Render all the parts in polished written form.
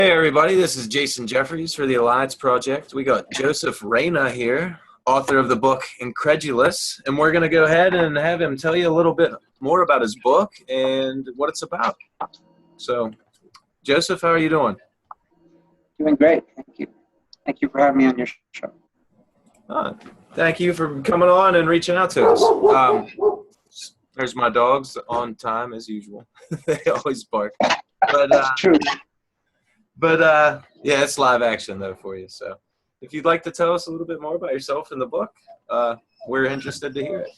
Hey everybody, this is Jason Jeffries for the Alliance Project. We got Joseph Reyna here, author of the book Incredulous, and we're going to go ahead and have him tell you a little bit more about his book and what it's about. So, Joseph, how are you doing? Doing great, thank you. Thank you for having me on your show. Thank you for coming on and reaching out to us. There's my dogs on time as usual. They always bark. But, That's true. Yeah, it's live action though for you. So if you'd like to tell us a little bit more about yourself in the book, we're interested to hear it.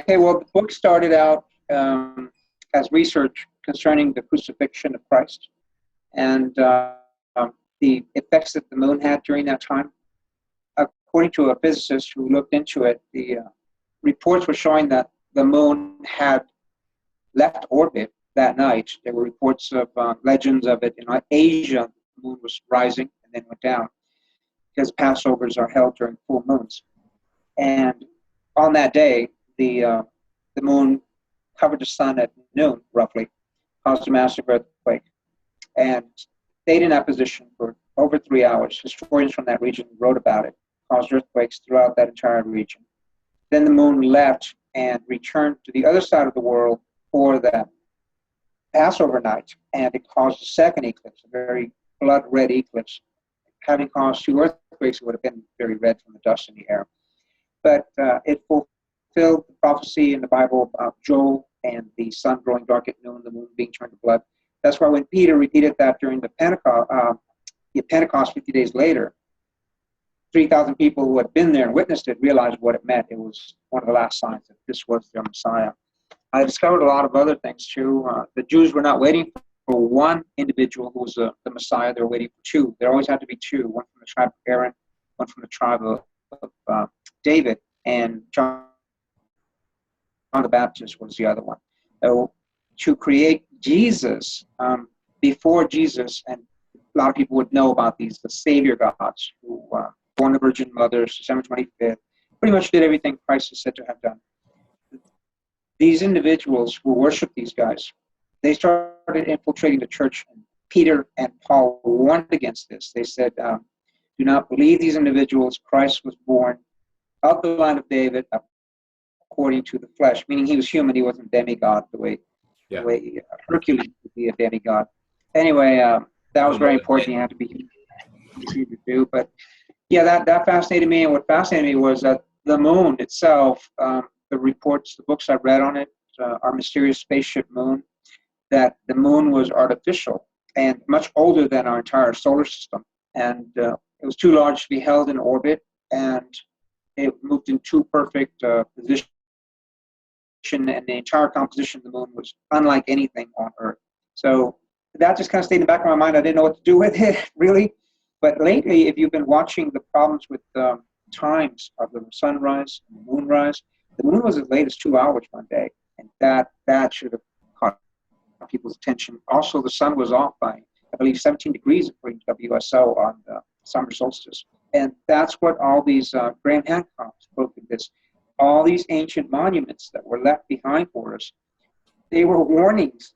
Okay, well, the book started out as research concerning the crucifixion of Christ and the effects that the moon had during that time. According to a physicist who looked into it, the reports were showing that the moon had left orbit that night. There were reports of legends of it. In Asia, the moon was rising and then went down because Passovers are held during full moons. And on that day, the moon covered the sun at noon, roughly, caused a massive earthquake, and stayed in that position for over 3 hours. Historians from that region wrote about it, caused earthquakes throughout that entire region. Then the moon left and returned to the other side of the world for that Passover night, and it caused a second eclipse, a very blood-red eclipse. Having caused 2 earthquakes, it would have been very red from the dust in the air. But it fulfilled the prophecy in the Bible about Joel and the sun growing dark at noon, the moon being turned to blood. That's why when Peter repeated that during the Pentecost 50 days later, 3,000 people who had been there and witnessed it realized what it meant. It was one of the last signs that this was their Messiah. I discovered a lot of other things too. The Jews were not waiting for one individual who was the Messiah. They were waiting for 2. There always had to be 2, one from the tribe of Aaron, one from the tribe of David, and John the Baptist was the other one. So to create Jesus, before Jesus, and a lot of people would know about these, the Savior gods, who born the Virgin Mother, December 25th, pretty much did everything Christ is said to have done. These individuals who worship these guys, they started infiltrating the church. Peter and Paul warned against this. They said, do not believe these individuals. Christ was born of the line of David according to the flesh, meaning he was human. He wasn't demigod the way Hercules would be a demigod. Anyway, that was very important. He had to be human to do. But yeah, that fascinated me. And what fascinated me was that the moon itself, the reports, the books I read on it, Our Mysterious Spaceship Moon, that the moon was artificial and much older than our entire solar system. And it was too large to be held in orbit, and it moved in too perfect position, and the entire composition of the moon was unlike anything on Earth. So that just kind of stayed in the back of my mind. I didn't know what to do with it, really. But lately, if you've been watching the problems with times of the sunrise and the moonrise, the moon was as late as 2 hours one day, and that should have caught people's attention. Also, the sun was off by, I believe, 17 degrees according to WSO on the summer solstice. And that's what all these, Graham Hancock spoke of this, all these ancient monuments that were left behind for us, they were warnings.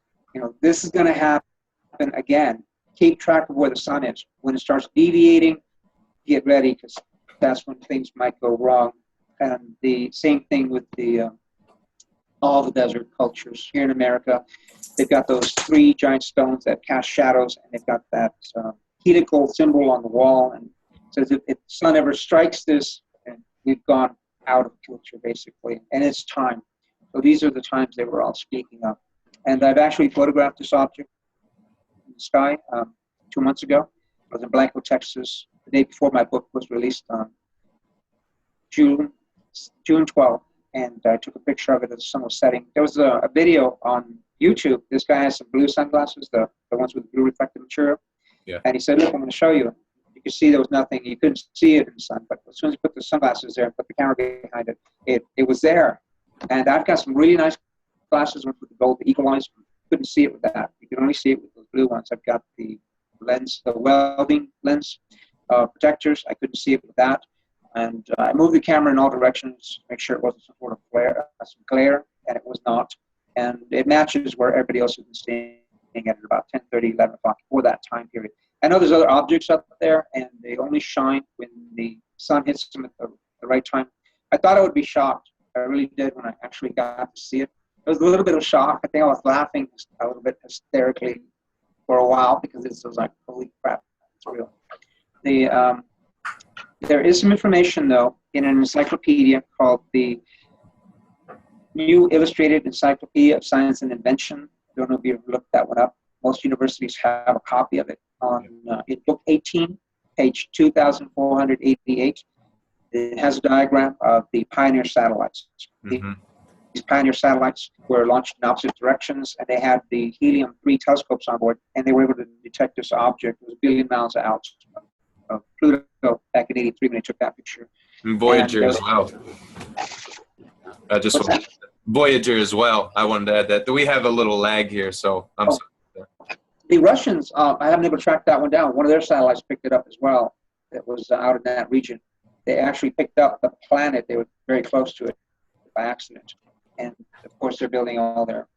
This is going to happen again. Keep track of where the sun is. When it starts deviating, get ready, because that's when things might go wrong. And the same thing with all the desert cultures here in America. They've got those 3 giant stones that cast shadows, and they've got that helical symbol on the wall. And says if the sun ever strikes this, and we've gone out of kilter, basically, and it's time. So these are the times they were all speaking of. And I've actually photographed this object in the sky 2 months ago. I was in Blanco, Texas, the day before my book was released on June 12th, and I took a picture of it as the sun was setting. There was a video on YouTube. This guy has some blue sunglasses, the ones with blue reflective material. Yeah. And he said, look, I'm going to show you. You could see there was nothing. You couldn't see it in the sun, but as soon as you put the sunglasses there and put the camera behind it, it was there. And I've got some really nice glasses with the gold equalizer. Couldn't see it with that. You could only see it with those blue ones. I've got the lens, the welding lens protectors. I couldn't see it with that. And I moved the camera in all directions to make sure it wasn't some sort of glare, and it was not. And it matches where everybody else has been seeing at about 10:30, 11 o'clock for that time period. I know there's other objects up there, and they only shine when the sun hits them at the right time. I thought I would be shocked. I really did when I actually got to see it. It was a little bit of shock. I think I was laughing a little bit hysterically for a while because it was like, holy crap, it's real. There is some information, though, in an encyclopedia called the New Illustrated Encyclopedia of Science and Invention. I don't know if you've looked that one up. Most universities have a copy of it in Book 18, page 2488. It has a diagram of the Pioneer satellites. Mm-hmm. These Pioneer satellites were launched in opposite directions, and they had the helium-3 telescopes on board, and they were able to detect this object. It was a billion miles out of Pluto back in '83 when they took that picture. And Voyager as well. Voyager as well. I wanted to add that. We have a little lag here, so I'm sorry. The Russians, I haven't been able to track that one down. One of their satellites picked it up as well. It was out in that region. They actually picked up the planet. They were very close to it by accident. And, of course, they're building all their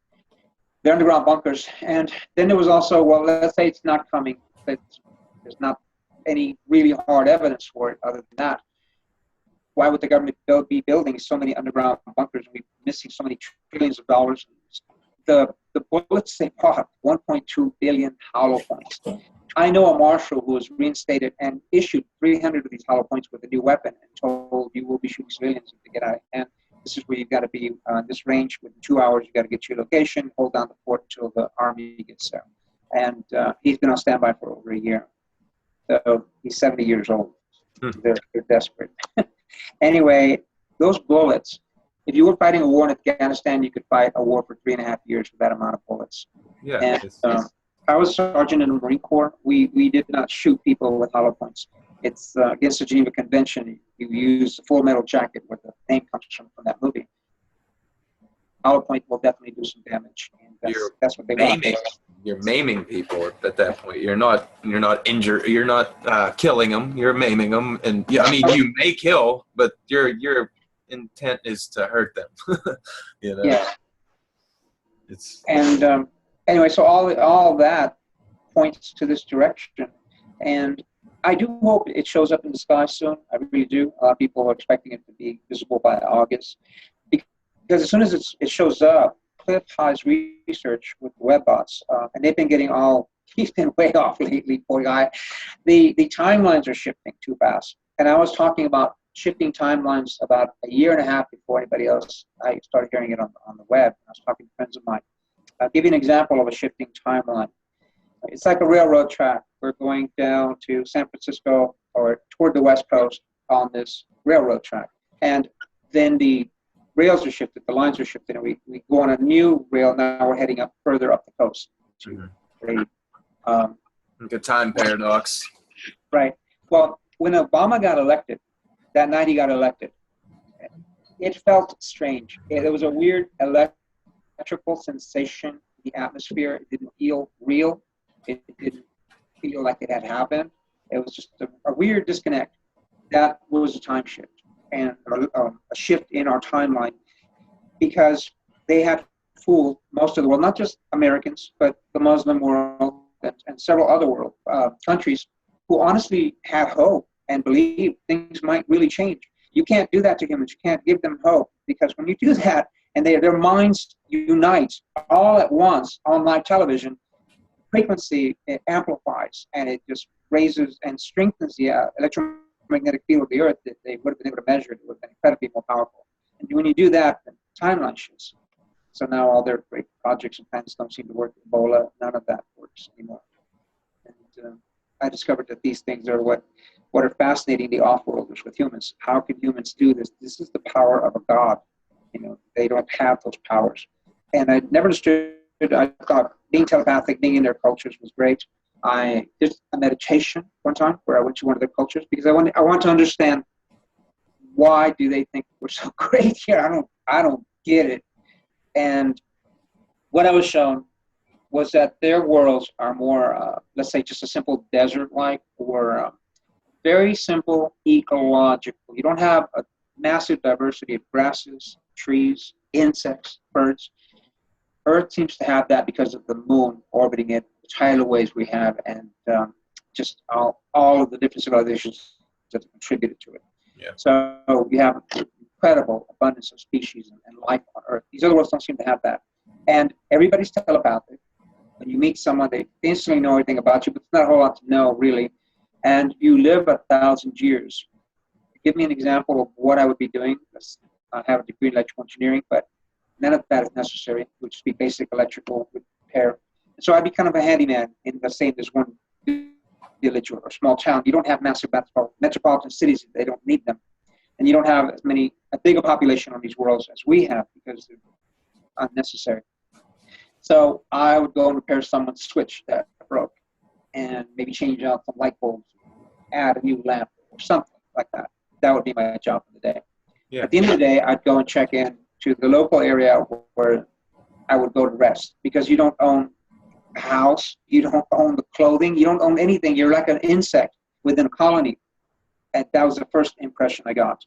underground bunkers. And then there was also, well, let's say it's not coming. There's not any really hard evidence for it other than that. Why would the government be building so many underground bunkers and be missing so many trillions of dollars? The bullets they bought, 1.2 billion hollow points. I know a marshal who was reinstated and issued 300 of these hollow points with a new weapon and told you will be shooting civilians if they get out. And this is where you've got to be on this range. Within 2 hours, you've got to get to your location, hold down the fort until the army gets there. And he's been on standby for over a year. So he's 70 years old. They're desperate. Anyway, those bullets, if you were fighting a war in Afghanistan, you could fight a war for 3.5 years with that amount of bullets. Yeah. And I was a sergeant in the Marine Corps. We did not shoot people with hollow points. It's against the Geneva Convention. You use a full metal jacket where the name comes from that movie. Hollow point will definitely do some damage. And that's what they want. You're maiming people at that point. You're not injured. You're not killing them. You're maiming them. And yeah, I mean, you may kill, but your intent is to hurt them. You know. Yeah. And anyway, so all that points to this direction, and I do hope it shows up in the sky soon. I really do. A lot of people are expecting it to be visible by August, because as soon as it shows up, Cliff has research with WebBots, and they've been getting he's been way off lately, poor guy. The timelines are shifting too fast. And I was talking about shifting timelines about a year and a half before anybody else. I started hearing it on the web. I was talking to friends of mine. I'll give you an example of a shifting timeline. It's like a railroad track. We're going down to San Francisco or toward the West Coast on this railroad track. And then the rails are shifted, the lines are shifted, and we go on a new rail. Now we're heading up further up the coast. Like a time paradox. Right. Well, when Obama got elected, that night he got elected, it felt strange. It was a weird electrical sensation in the atmosphere. It didn't feel real. It didn't feel like it had happened. It was just a weird disconnect. That was a time shift and a shift in our timeline, because they had fooled most of the world, not just Americans, but the Muslim world and several other world countries who honestly had hope and believed things might really change. You can't do that to humans. You can't give them hope, because when you do that and their minds unite all at once on live television, frequency, it amplifies, and it just raises and strengthens the electromagnetic field of the earth that they would have been able to measure. It would have been incredibly more powerful. And when you do that, the timeline shifts. So now all their great projects and plans don't seem to work. Ebola, none of that works anymore. And I discovered that these things are what are fascinating the off-worlders with humans. How can humans do this? This is the power of a god. You know, they don't have those powers. And I never understood. I thought being telepathic, being in their cultures was great. I did a meditation one time where I went to one of their cultures because I want to understand, why do they think we're so great here? I don't get it. And what I was shown was that their worlds are more, let's say, just a simple desert-like, or very simple ecological. You don't have a massive diversity of grasses, trees, insects, birds. Earth seems to have that because of the moon orbiting it, the tidal waves we have, and just all of the different civilizations that have contributed to it. Yeah. So you have incredible abundance of species and life on Earth. These other worlds don't seem to have that. And everybody's telepathic. When you meet someone, they instantly know everything about you, but it's not a whole lot to know, really. And you live 1,000 years. Give me an example of what I would be doing. I have a degree in electrical engineering, but none of that is necessary. It would just be basic electrical repair. So I'd be kind of a handyman in the same as one village or small town. You don't have massive metropolitan cities. They don't need them. And you don't have a bigger population on these worlds as we have because they're unnecessary. So I would go and repair someone's switch that broke and maybe change out some light bulbs, add a new lamp or something like that. That would be my job for the day. Yeah. At the end of the day, I'd go and check in to the local area where I would go to rest because you don't own a house, you don't own the clothing, you don't own anything. You're like an insect within a colony. And that was the first impression I got.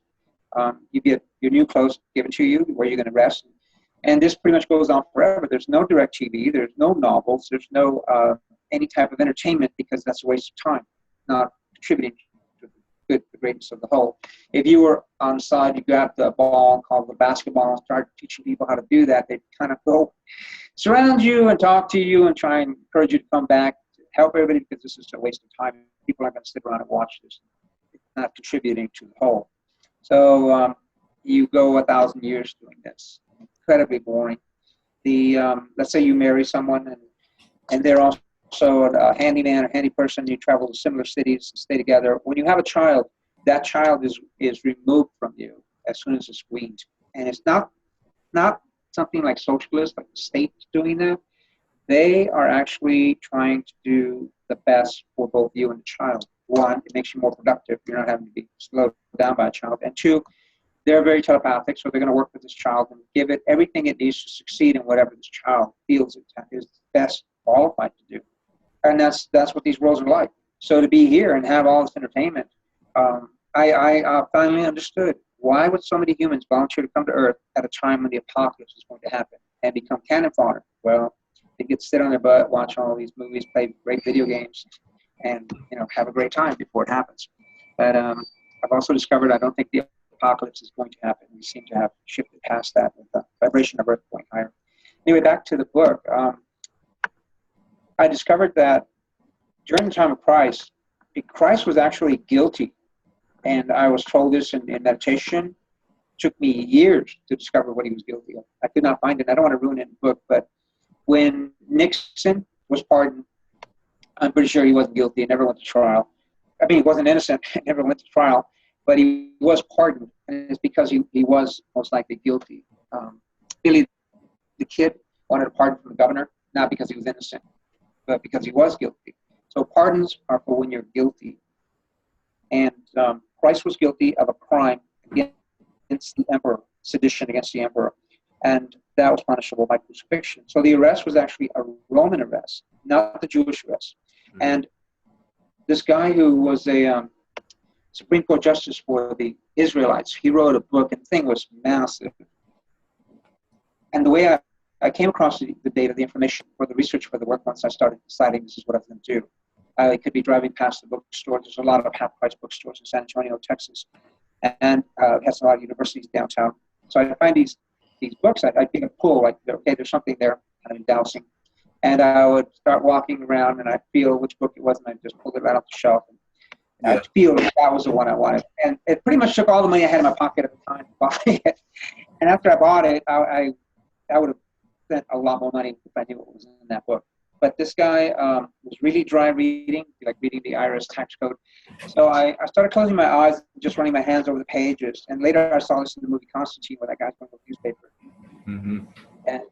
You get your new clothes given to you where you're going to rest. And this pretty much goes on forever. There's no direct TV. There's no novels. There's no any type of entertainment because that's a waste of time, not contributing to the greatness of the whole. If you were on the side, you grabbed the ball, called the basketball, and start teaching people how to do that, they'd kind of go surround you and talk to you and try and encourage you to come back, to help everybody because this is a waste of time. People aren't going to sit around and watch this. It's not contributing to the whole. So you go 1,000 years doing this. Incredibly boring. Let's say you marry someone and they're also a handyman or handy person. You travel to similar cities, stay together. When you have a child, that child is removed from you as soon as it's weaned, and it's not something like socialist, like the state's doing that. They are actually trying to do the best for both you and the child. One, it makes you more productive. You're not having to be slowed down by a child, and two, they're very telepathic, so they're going to work with this child and give it everything it needs to succeed in whatever this child feels it is best qualified to do. And that's what these worlds are like. So to be here and have all this entertainment, I finally understood why would so many humans volunteer to come to Earth at a time when the apocalypse is going to happen and become cannon fodder. Well, they get to sit on their butt, watch all these movies, play great video games, and have a great time before it happens. But I've also discovered I don't think the apocalypse is going to happen. We seem to have shifted past that with the vibration of Earth going higher. Anyway, back to the book. I discovered that during the time of Christ was actually guilty. And I was told this in meditation. It took me years to discover what he was guilty of. I could not find it. I don't want to ruin it in the book, but when Nixon was pardoned, I'm pretty sure he wasn't guilty and never went to trial. I mean, he wasn't innocent, never went to trial. But he was pardoned, and it's because he was most likely guilty. Billy the Kid wanted a pardon from the governor, not because he was innocent, but because he was guilty. So pardons are for when you're guilty. And Christ was guilty of a crime against the emperor, sedition against the emperor, and that was punishable by crucifixion. So the arrest was actually a Roman arrest, not the Jewish arrest. Mm-hmm. And this guy who was a Supreme Court Justice for the Israelites. He wrote a book, and the thing was massive. And the way I came across the data, the information for the research for the work, once I started deciding this is what I was going to do, I could be driving past the bookstore. There's a lot of half-price bookstores in San Antonio, Texas, and it has a lot of universities downtown. So I find these books, I'd get a pull, like, okay, there's something there, kind of in dowsing. And I would start walking around, and I'd feel which book it was, and I'd just pull it right off the shelf. I feel that was the one I wanted. And it pretty much took all the money I had in my pocket at the time to buy it. And after I bought it, I would have spent a lot more money if I knew what was in that book. But this guy was really dry reading, like reading the IRS tax code. So I started closing my eyes, just running my hands over the pages. And later I saw this in the movie Constantine where that guy's going to the newspaper. Mm-hmm. And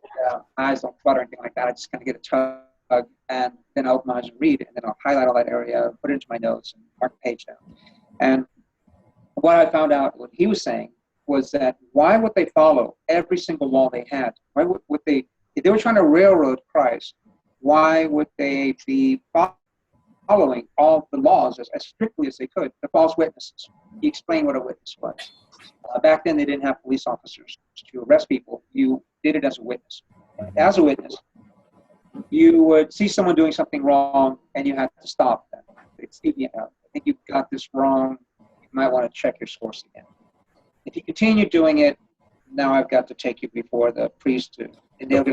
eyes don't flutter or anything like that. I just kind of get a tug. And then I'll open my eyes and read, and then I'll highlight all that area, put it into my notes, and mark the page down. And what I found out, what he was saying, was that why would they follow every single law they had? Why would they, if they were trying to railroad Christ, why would they be following all the laws as strictly as they could? The false witnesses. He explained what a witness was. Back then, they didn't have police officers to arrest people. You did it as a witness. as a witness, you would see someone doing something wrong and you had to stop them. I think you've got this wrong. You might want to check your source again. If you continue doing it, now I've got to take you before the priest, and they'll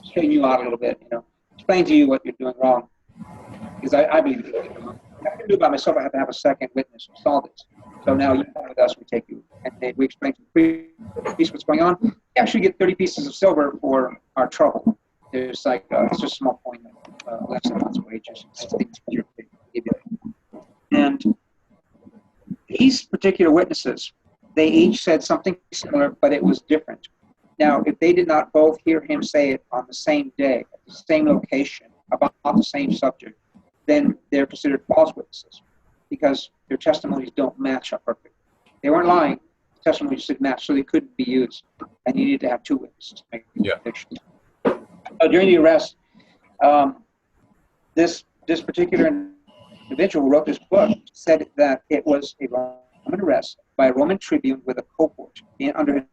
straighten you out a little bit, explain to you what you're doing wrong. Because I believe you're doing it wrong. I can do it by myself. I have to have a second witness who saw this. So now you come with us, we take you, and we explain to the priest what's going on. You actually get 30 pieces of silver for our trouble. There's it's just a small coin, less than lots of wages. And these particular witnesses, they each said something similar, but it was different. Now, if they did not both hear him say it on the same day, at the same location, about the same subject, then they're considered false witnesses because their testimonies don't match up perfectly. They weren't lying. The testimonies didn't match, so they couldn't be used. And you need to have two witnesses to make the conviction. During the arrest, this particular individual who wrote this book said that it was a Roman arrest by a Roman tribune with a cohort under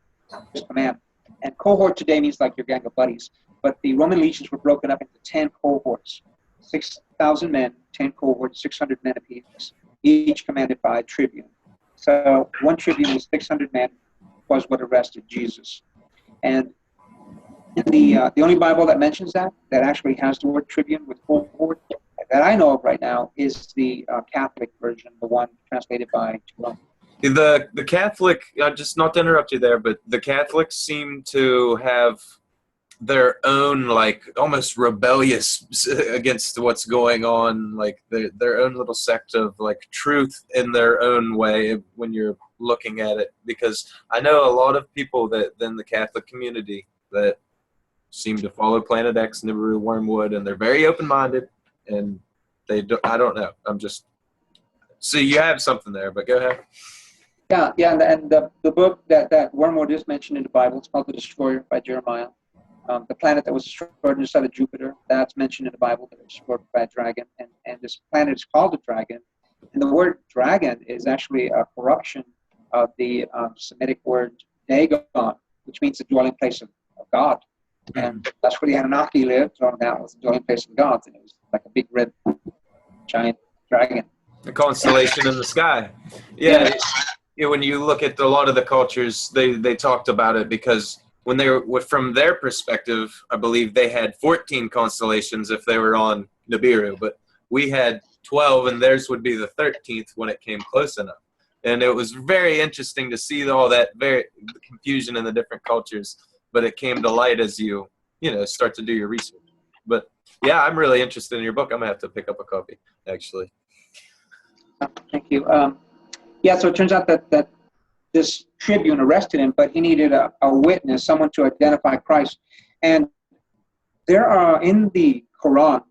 his command. And cohort today means like your gang of buddies, but the Roman legions were broken up into 10 cohorts, 6,000 men, 10 cohorts, 600 men apiece, each commanded by a tribune. So one tribune with 600 men was what arrested Jesus. And the only Bible that mentions that actually has the word tribune with cohort, that I know of right now, is the Catholic version, the one translated by Jerome. The Catholic, just not to interrupt you there, but the Catholics seem to have their own, almost rebellious against what's going on, their own little sect of, truth in their own way when you're looking at it. Because I know a lot of people in the Catholic community that seem to follow Planet X, Nibiru, Wormwood, and they're very open-minded, and I don't know. So you have something there, but go ahead. Yeah, and the book that Wormwood is mentioned in the Bible, it's called The Destroyer by Jeremiah. The planet that was destroyed on the side of Jupiter, that's mentioned in the Bible, that was destroyed by a dragon, and this planet is called a dragon. And the word dragon is actually a corruption of the Semitic word Dagon, which means the dwelling place of God. And that's where the Annunaki lived, so that was the dwelling place of the gods, and it was like a big red giant dragon. The constellation in the sky. Yeah. When you look at a lot of the cultures, they talked about it because when they were, from their perspective, I believe they had 14 constellations if they were on Nibiru, but we had 12, and theirs would be the 13th when it came close enough. And it was very interesting to see all that the confusion in the different cultures, but it came to light as you start to do your research. But yeah, I'm really interested in your book. I'm gonna have to pick up a copy, actually. Thank you. So it turns out that this tribune arrested him, but he needed a witness, someone to identify Christ. And there are, in the Quran,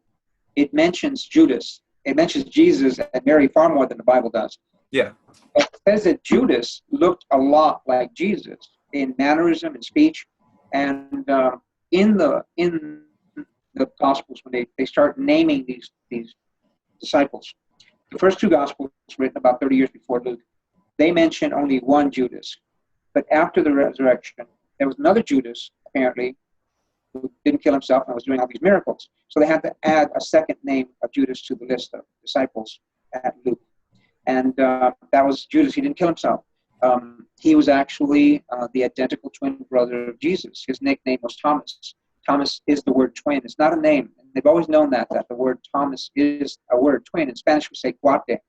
it mentions Judas. It mentions Jesus and Mary far more than the Bible does. Yeah. It says that Judas looked a lot like Jesus in mannerism and speech. And in the Gospels, when they start naming these disciples, the first two Gospels, written about 30 years before Luke, they mention only one Judas. But after the resurrection, there was another Judas, apparently, who didn't kill himself and was doing all these miracles. So they had to add a second name of Judas to the list of disciples at Luke. And that was Judas. He didn't kill himself. He was actually the identical twin brother of Jesus. His nickname was Thomas. Thomas is the word twin. It's not a name. They've always known that the word Thomas is a word, twin. In Spanish, we say cuate,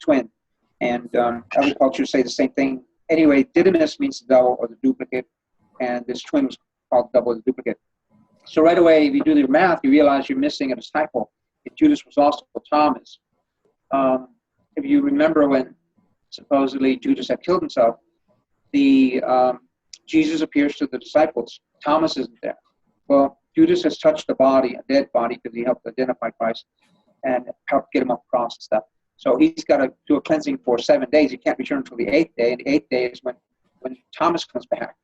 twin. And other cultures say the same thing. Anyway, Didymus means the double or the duplicate, and this twin was called double or the duplicate. So right away, if you do your math, you realize you're missing a disciple. If Judas was also Thomas. If you remember when supposedly Judas had killed himself, Jesus appears to the disciples. Thomas isn't there. Well, Judas has touched the body, a dead body, because he helped identify Christ and helped get him up across and stuff. So he's got to do a cleansing for 7 days. He can't return until the 8th day, and the 8th day is when Thomas comes back.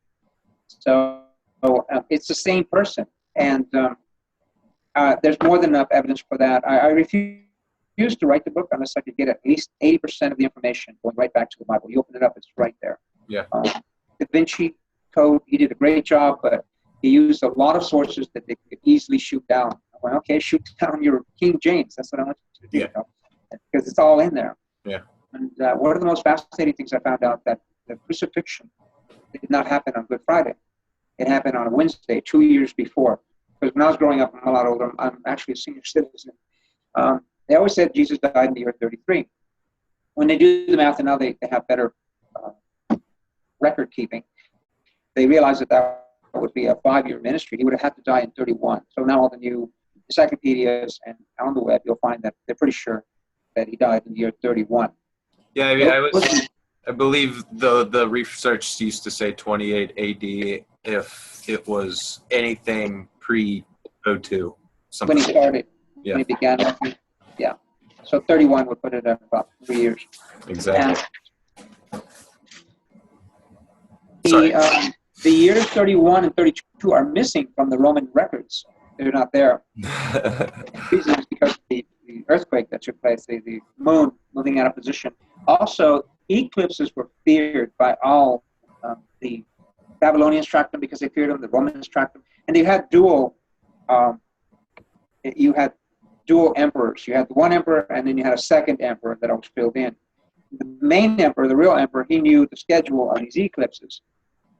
So it's the same person. And there's more than enough evidence for that. I refuse to write the book unless I could get at least 80% of the information going right back to the Bible. You open it up, it's right there. Yeah. The Vinci Code, he did a great job, but he used a lot of sources that they could easily shoot down. I went, okay, shoot down your King James. That's what I want you to do. Yeah. Because it's all in there. Yeah. And one of the most fascinating things I found out that the crucifixion did not happen on Good Friday. It happened on a Wednesday, 2 years before. Because when I was growing up, I'm a lot older. I'm actually a senior citizen. They always said Jesus died in the year 33. When they do the math, and now they have better record keeping, they realize that would be a 5-year ministry. He would have had to die in 31. So now all the new encyclopedias and on the web, you'll find that they're pretty sure that he died in the year 31. Yeah, I believe the research used to say 28 AD if it was anything pre-02. When he started, when he began. Yeah. So 31 would put it at about 3 years. Exactly. The years 31 and 32 are missing from the Roman records. They're not there. The reason is because of the earthquake that took place, the moon moving out of position. Also, eclipses were feared by all. The Babylonians tracked them because they feared them. The Romans tracked them. And they had dual emperors. You had one emperor, and then you had a second emperor that was filled in. The main emperor, the real emperor, he knew the schedule of these eclipses.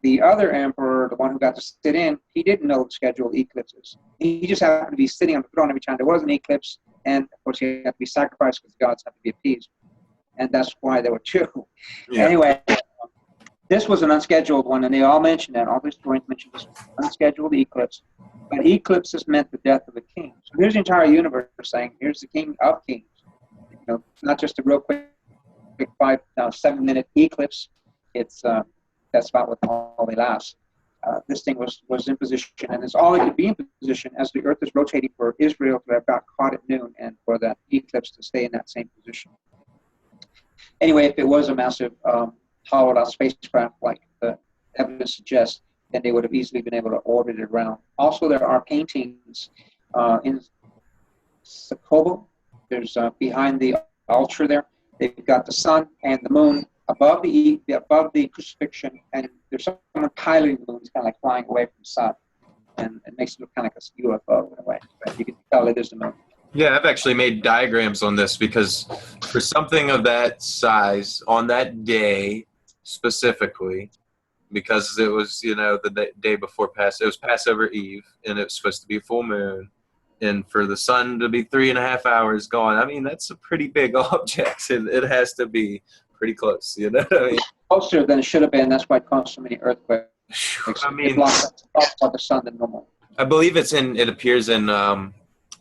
The other emperor, the one who got to sit in, he didn't know the schedule of eclipses. He just happened to be sitting on the throne every time there was an eclipse, and of course he had to be sacrificed because the gods had to be appeased. And that's why there were two. Yeah. Anyway, this was an unscheduled one, and they all mentioned that. All the historians mentioned this unscheduled eclipse. But eclipses meant the death of a king. So here's the entire universe saying, here's the king of kings. Not just a real quick 7-minute eclipse. It's that's about what all they last. This thing was in position, and it's all it could be in position as the Earth is rotating for Israel to have got caught at noon, and for that eclipse to stay in that same position. Anyway, if it was a massive hollowed-out spacecraft, like the evidence suggests, then they would have easily been able to orbit it around. Also, there are paintings in Sakobo. There's behind the altar there. They've got the sun and the moon above the crucifixion, and there's someone piloting the moon. It's kind of like flying away from the sun, and it makes it look kind of like a UFO in a way. But you can tell it is the moon. Yeah, I've actually made diagrams on this because for something of that size on that day specifically, because it was, the day before it was Passover Eve, and it was supposed to be full moon, and for the sun to be 3.5 hours gone, I mean, that's a pretty big object, and it has to be pretty close, what I mean? Closer than it should have been. That's why it caused so many earthquakes. I mean, it blocks the sun than normal. I believe it appears in,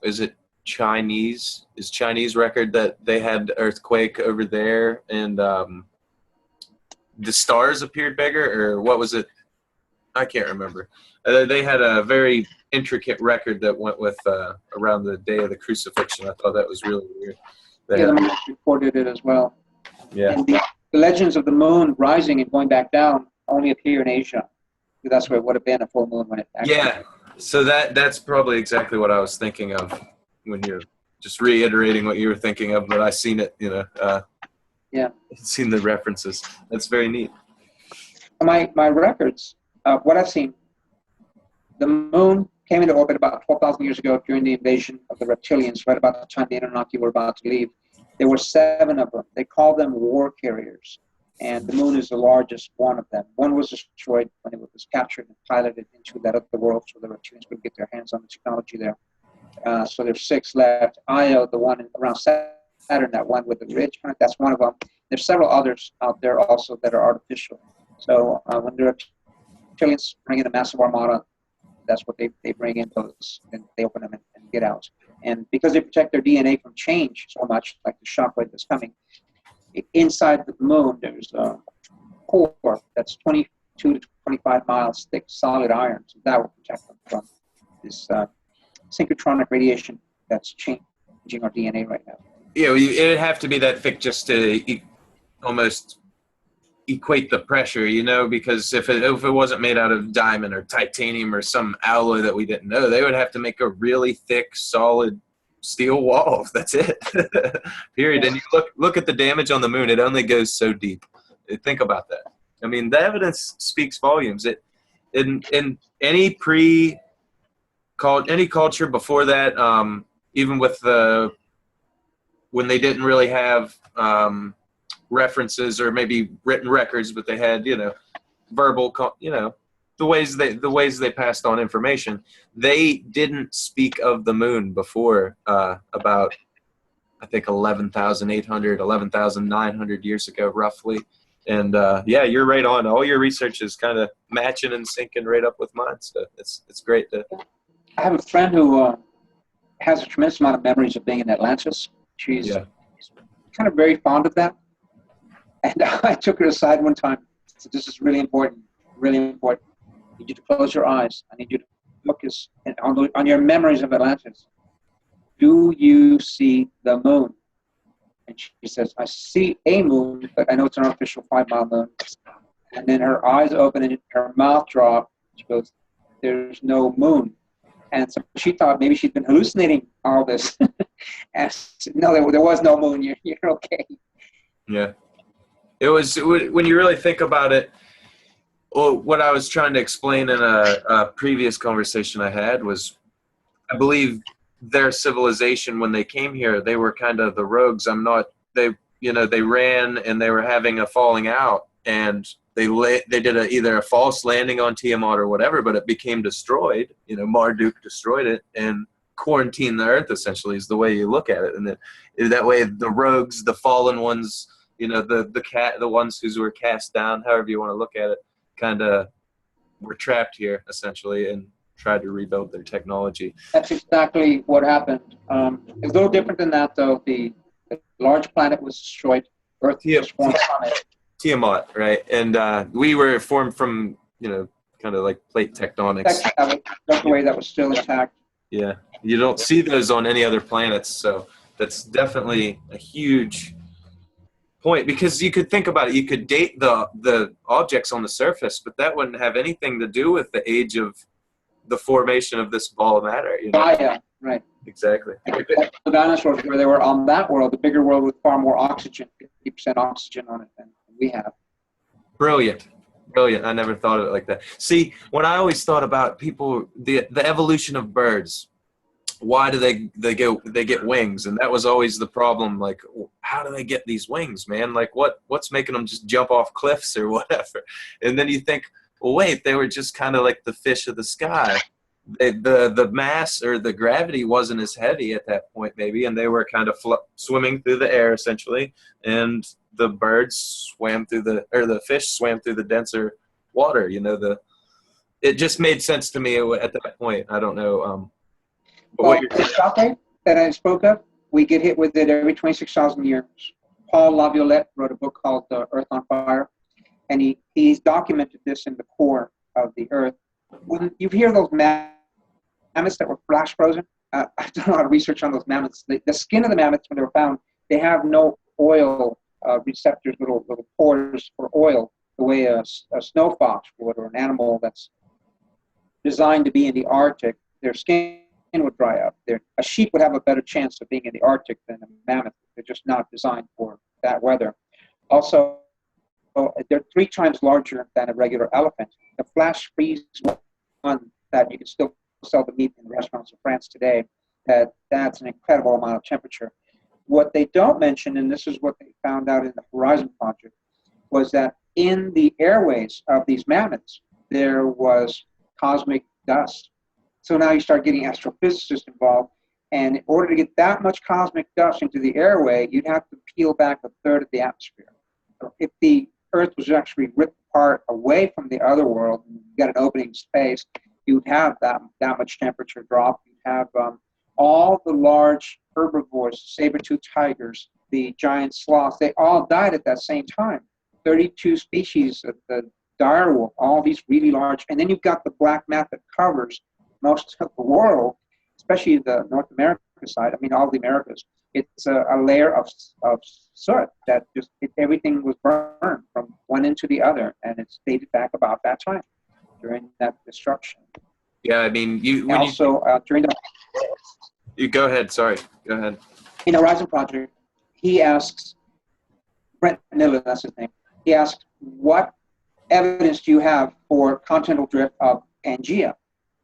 is it Chinese record that they had earthquake over there, and the stars appeared bigger, or what was it? I can't remember. They had a very intricate record that went with around the day of the crucifixion. I thought that was really weird. The Mayans recorded it as well. Yeah. And the legends of the moon rising and going back down only appear in Asia. That's where it would have been a full moon when it actually. Yeah. So that's probably exactly what I was thinking of when you're just reiterating what you were thinking of, but I seen it, Yeah. Seen the references. That's very neat. My records, what I've seen, the moon came into orbit about 12,000 years ago during the invasion of the reptilians, right about the time the Annunaki were about to leave. There were 7 of them. They called them war carriers, and the moon is the largest one of them. One was destroyed when it was captured and piloted into that other world, so the reptilians couldn't get their hands on the technology there. So there's 6 left. Io, the one around Saturn, that one with the ridge, that's one of them. There's several others out there also that are artificial. So when the reptilians bring in a massive armada, that's what they bring in those, and they open them and get out. And because they protect their DNA from change so much, like the shockwave that's coming, inside the moon there's a core that's 22 to 25 miles thick, solid iron. So that will protect them from this synchrotronic radiation that's changing our DNA right now. Yeah, it'd have to be that thick just to almost equate the pressure, because if it wasn't made out of diamond or titanium or some alloy that we didn't know, they would have to make a really thick, solid steel wall. That's it. Period. And you look at the damage on the moon. It only goes so deep. Think about that. I mean, the evidence speaks volumes. in any culture before that, even with when they didn't really have references or maybe written records, but they had, verbal, the ways they passed on information. They didn't speak of the moon before about, I think, 11,800, 11,900 years ago, roughly. And yeah, you're right on. All your research is kind of matching and syncing right up with mine. So it's great to. I have a friend who has a tremendous amount of memories of being in Atlantis. She's kind of very fond of that. And I took her aside one time. I said, "This is really important, really important. I need you to close your eyes. I need you to focus on your memories of Atlantis. Do you see the moon?" And she says, "I see a moon, but I know it's an artificial 5-mile moon." And then her eyes open and her mouth dropped. She goes, "There's no moon." And so she thought maybe she'd been hallucinating all this. And said, "No, there was no moon. You're okay." Yeah. It was, when you really think about it, well, what I was trying to explain in a previous conversation I had was, I believe their civilization, when they came here, they were kind of the rogues. They ran and they were having a falling out, and they did either a false landing on Tiamat or whatever, but it became destroyed. Marduk destroyed it and quarantined the earth, essentially, is the way you look at it. And that way the rogues, the fallen ones, the ones who were cast down, however you want to look at it, kind of were trapped here, essentially, and tried to rebuild their technology. That's exactly what happened. It's a little different than that, though. The large planet was destroyed. Earth was formed on it. Tiamat, right? And we were formed from, kind of like plate tectonics. That's the way that was still intact. Yeah. You don't see those on any other planets, so that's definitely a huge point, because you could think about it. You could date the objects on the surface, but that wouldn't have anything to do with the age of the formation of this ball of matter. Yeah, right. Exactly. The dinosaurs, where they were on that world, the bigger world with far more oxygen, 50% oxygen on it than we have. Brilliant. I never thought of it like that. See, when I always thought about people, the evolution of birds, why do they get wings? And that was always the problem. Like, how do they get these wings, man? Like, what's making them just jump off cliffs or whatever? And then you think, well, wait, they were just kind of like the fish of the sky. The mass or the gravity wasn't as heavy at that point, maybe, and they were kind of swimming through the air, essentially, and the birds the fish swam through the denser water. It just made sense to me at that point. I don't know. The shock that I spoke of, we get hit with it every 26,000 years. Paul Laviolette wrote a book called Earth on Fire, and he's documented this in the core of the Earth. When you hear those mammoths that were flash frozen, I've done a lot of research on those mammoths. The skin of the mammoths, when they were found, they have no oil receptors, little pores for oil, the way a snow fox would, or an animal that's designed to be in the Arctic. Their skin would dry up. A sheep would have a better chance of being in the Arctic than a mammoth. They're just not designed for that weather. Also, they're 3 times larger than a regular elephant. The flash freeze one that you can still sell the meat in restaurants in France today, that's an incredible amount of temperature. What they don't mention, and this is what they found out in the Horizon Project, was that in the airways of these mammoths, there was cosmic dust. So now you start getting astrophysicists involved, and in order to get that much cosmic dust into the airway, you'd have to peel back a third of the atmosphere. So if the Earth was actually ripped apart away from the other world, and you got an opening space, you'd have that much temperature drop. You'd have all the large herbivores, saber-toothed tigers, the giant sloths, they all died at that same time. 32 species of the direwolf, all these really large, and then you've got the black mat that covers most of the world, especially the North America side. I mean, all the Americas. It's a layer of soot that just everything was burned from one end to the other, and it's dated back about that time during that destruction. Yeah, I mean, during the. You go ahead. Sorry, go ahead. In the Horizon Project, he asks Brent Miller, that's his name. He asks, what evidence do you have for continental drift of Pangea?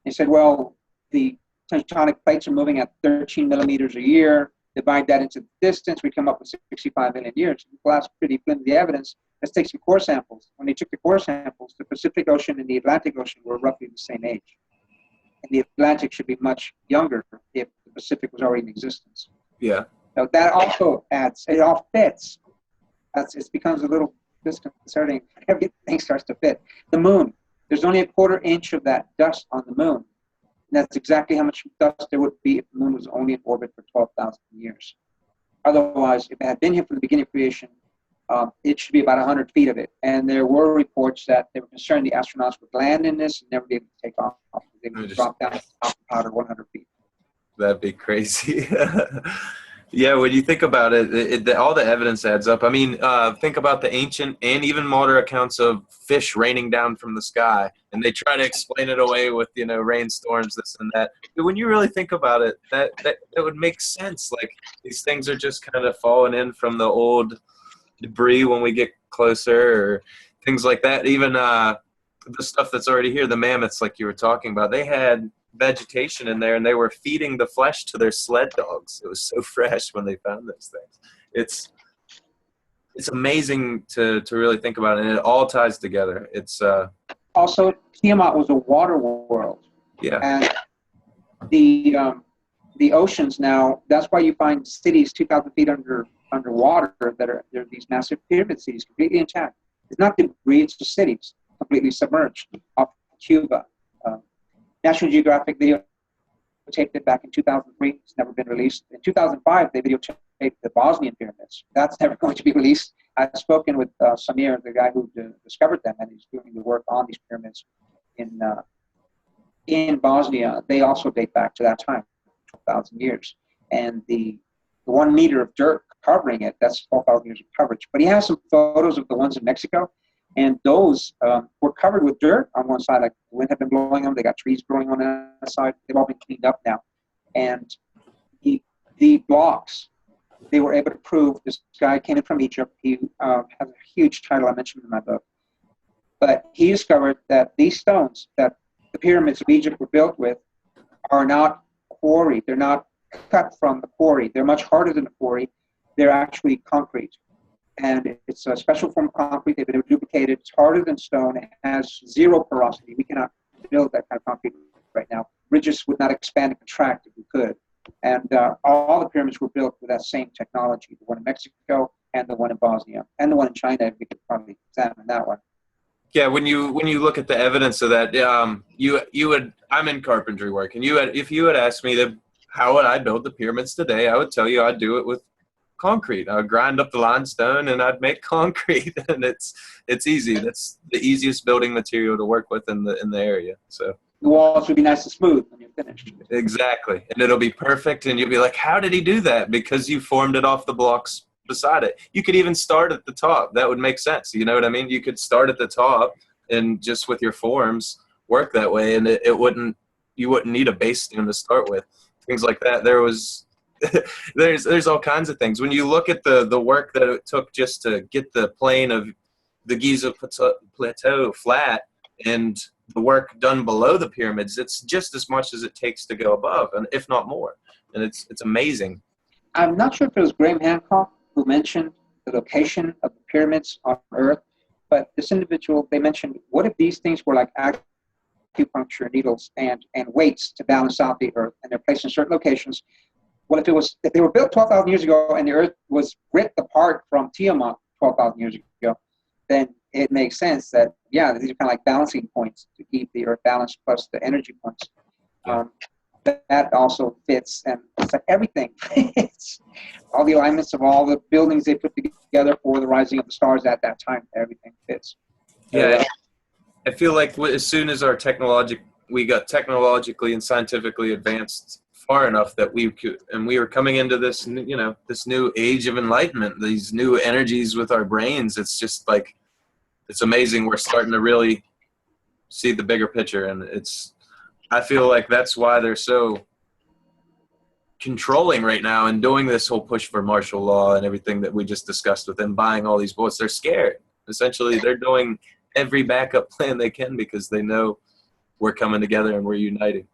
They said, well, the tectonic plates are moving at 13 millimeters a year. Divide that into the distance, we come up with 65 million years. Well, that's pretty flimsy evidence. Let's take some core samples. When they took the core samples, the Pacific Ocean and the Atlantic Ocean were roughly the same age. And the Atlantic should be much younger if the Pacific was already in existence. Yeah. So that also adds, it all fits. It becomes a little disconcerting. Everything starts to fit. The moon, there's only a quarter inch of that dust on the moon. And that's exactly how much dust there would be if the moon was only in orbit for 12,000 years. Otherwise, if it had been here from the beginning of creation, it should be about 100 feet of it. And there were reports that they were concerned the astronauts would land in this and never be able to take off. They would drop down about 100 feet. That'd be crazy. Yeah, when you think about it, all the evidence adds up. I mean, think about the ancient and even modern accounts of fish raining down from the sky, and they try to explain it away with, rainstorms, this and that. But when you really think about it, that would make sense. Like, these things are just kind of falling in from the old debris when we get closer, or things like that. Even the stuff that's already here, the mammoths, like you were talking about, they had vegetation in there and they were feeding the flesh to their sled dogs. It was so fresh when they found those things. It's amazing to really think about it, and it all ties together. It's also, Tiamat was a water world. Yeah. And the oceans now, that's why you find cities 2,000 feet underwater that are, they're these massive pyramid cities completely intact. It's not debris, it's just cities completely submerged off Cuba. National Geographic videotaped it back in 2003. It's never been released. In 2005, they videotaped the Bosnian pyramids. That's never going to be released. I've spoken with Samir, the guy who discovered them, and he's doing the work on these pyramids in Bosnia. They also date back to that time, 12,000 years. And the 1 meter of dirt covering it, that's 12,000 years of coverage. But he has some photos of the ones in Mexico. And those were covered with dirt on one side, like the wind had been blowing them. They got trees growing on that side. They've all been cleaned up now. And the blocks, they were able to prove this guy came in from Egypt. He has a huge title. I mentioned in my book. But he discovered that these stones that the pyramids of Egypt were built with are not quarried. They're not cut from the quarry. They're much harder than the quarry. They're actually concrete. And it's a special form of concrete. They've been duplicated. It's harder than stone. It has zero porosity. We cannot build that kind of concrete right now. Bridges would not expand and contract if we could. And all the pyramids were built with that same technology, the one in Mexico and the one in Bosnia and the one in China. We could probably examine that one. Yeah, when you look at the evidence of that, you would. I'm in carpentry work, and if you had asked me how would I build the pyramids today, I would tell you I'd do it with concrete. I would grind up the limestone and I'd make concrete, and it's easy. That's the easiest building material to work with in the area. So the walls would be nice and smooth when you're finished. Exactly, and it'll be perfect, and you'll be like, how did he do that? Because you formed it off the blocks beside it. You could even start at the top. That would make sense. You know what I mean? You could start at the top and just with your forms work that way, and you wouldn't need a base stone to start with. Things like that. There's all kinds of things. When you look at the work that it took just to get the plane of the Giza Plateau flat and the work done below the pyramids, it's just as much as it takes to go above, and if not more. And it's amazing. I'm not sure if it was Graham Hancock who mentioned the location of the pyramids on Earth, but this individual, they mentioned, what if these things were like acupuncture needles and weights to balance out the Earth, and they're placed in certain locations? Well, if they were built 12,000 years ago and the Earth was ripped apart from Tiamat 12,000 years ago, then it makes sense that, yeah, these are kind of like balancing points to keep the Earth balanced plus the energy points. That also fits, and it's like everything. It's all the alignments of all the buildings they put together for the rising of the stars at that time. Everything fits. Yeah, I feel like as soon as we got technologically and scientifically advanced far enough that we were coming into this, this new age of enlightenment, these new energies with our brains. It's just like, it's amazing. We're starting to really see the bigger picture, and I feel like that's why they're so controlling right now and doing this whole push for martial law and everything that we just discussed with them, buying all these boats. They're scared. Essentially, they're doing every backup plan they can because they know we're coming together and we're uniting.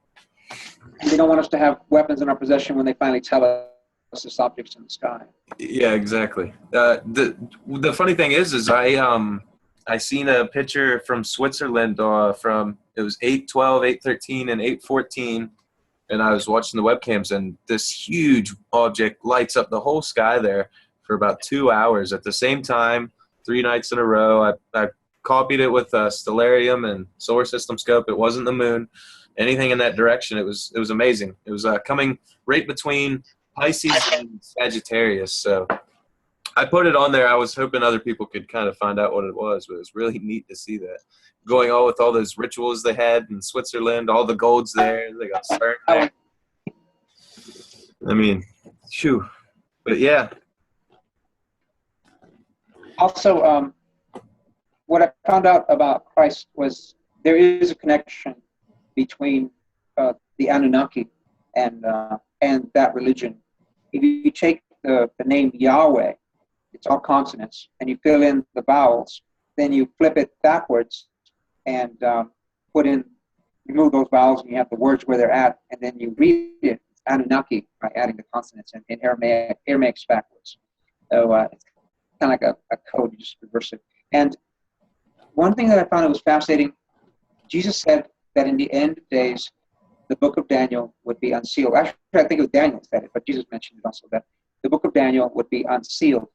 They don't want us to have weapons in our possession when they finally tell us it's objects in the sky. Yeah, exactly. The funny thing is I seen a picture from Switzerland from it was 812, 813, and 814, and I was watching the webcams, and this huge object lights up the whole sky there for about 2 hours at the same time, 3 nights in a row. I copied it with a stellarium and solar system scope. It wasn't the moon. Anything in that direction, it was amazing. It was coming right between Pisces and Sagittarius. So I put it on there. I was hoping other people could kind of find out what it was, but it was really neat to see that. Going on with all those rituals they had in Switzerland, all the gold's there. They got CERN there. I mean, shoo. But yeah. Also, what I found out about Christ was there is a connection between the Annunaki and that religion. If you take the name Yahweh, it's all consonants, and you fill in the vowels, then you flip it backwards and remove those vowels, and you have the words where they're at, and then you read it Annunaki by adding the consonants in Aramaic backwards. So it's kind of like a code, you just reverse it. And one thing that I found that was fascinating, Jesus said that in the end of days, the book of Daniel would be unsealed. Actually, I think it was Daniel said it, but Jesus mentioned it also, that the book of Daniel would be unsealed.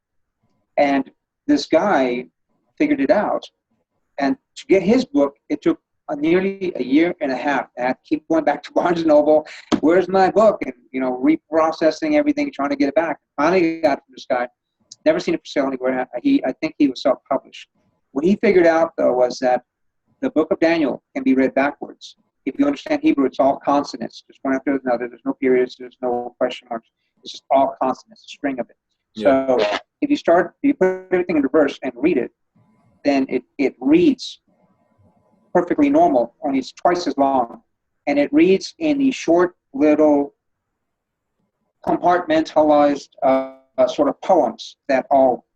And this guy figured it out. And to get his book, it took nearly a year and a half. And I had to keep going back to Barnes & Noble. Where's my book? And, reprocessing everything, trying to get it back. Finally got it from this guy. Never seen it for sale anywhere. I think he was self-published. What he figured out, though, was that the book of Daniel can be read backwards. If you understand Hebrew, it's all consonants, just one after another. There's no periods, there's no question marks. It's just all consonants, a string of it. Yeah. So if you put everything in reverse and read it, then it reads perfectly normal, only it's twice as long. And it reads in these short little compartmentalized sort of poems that all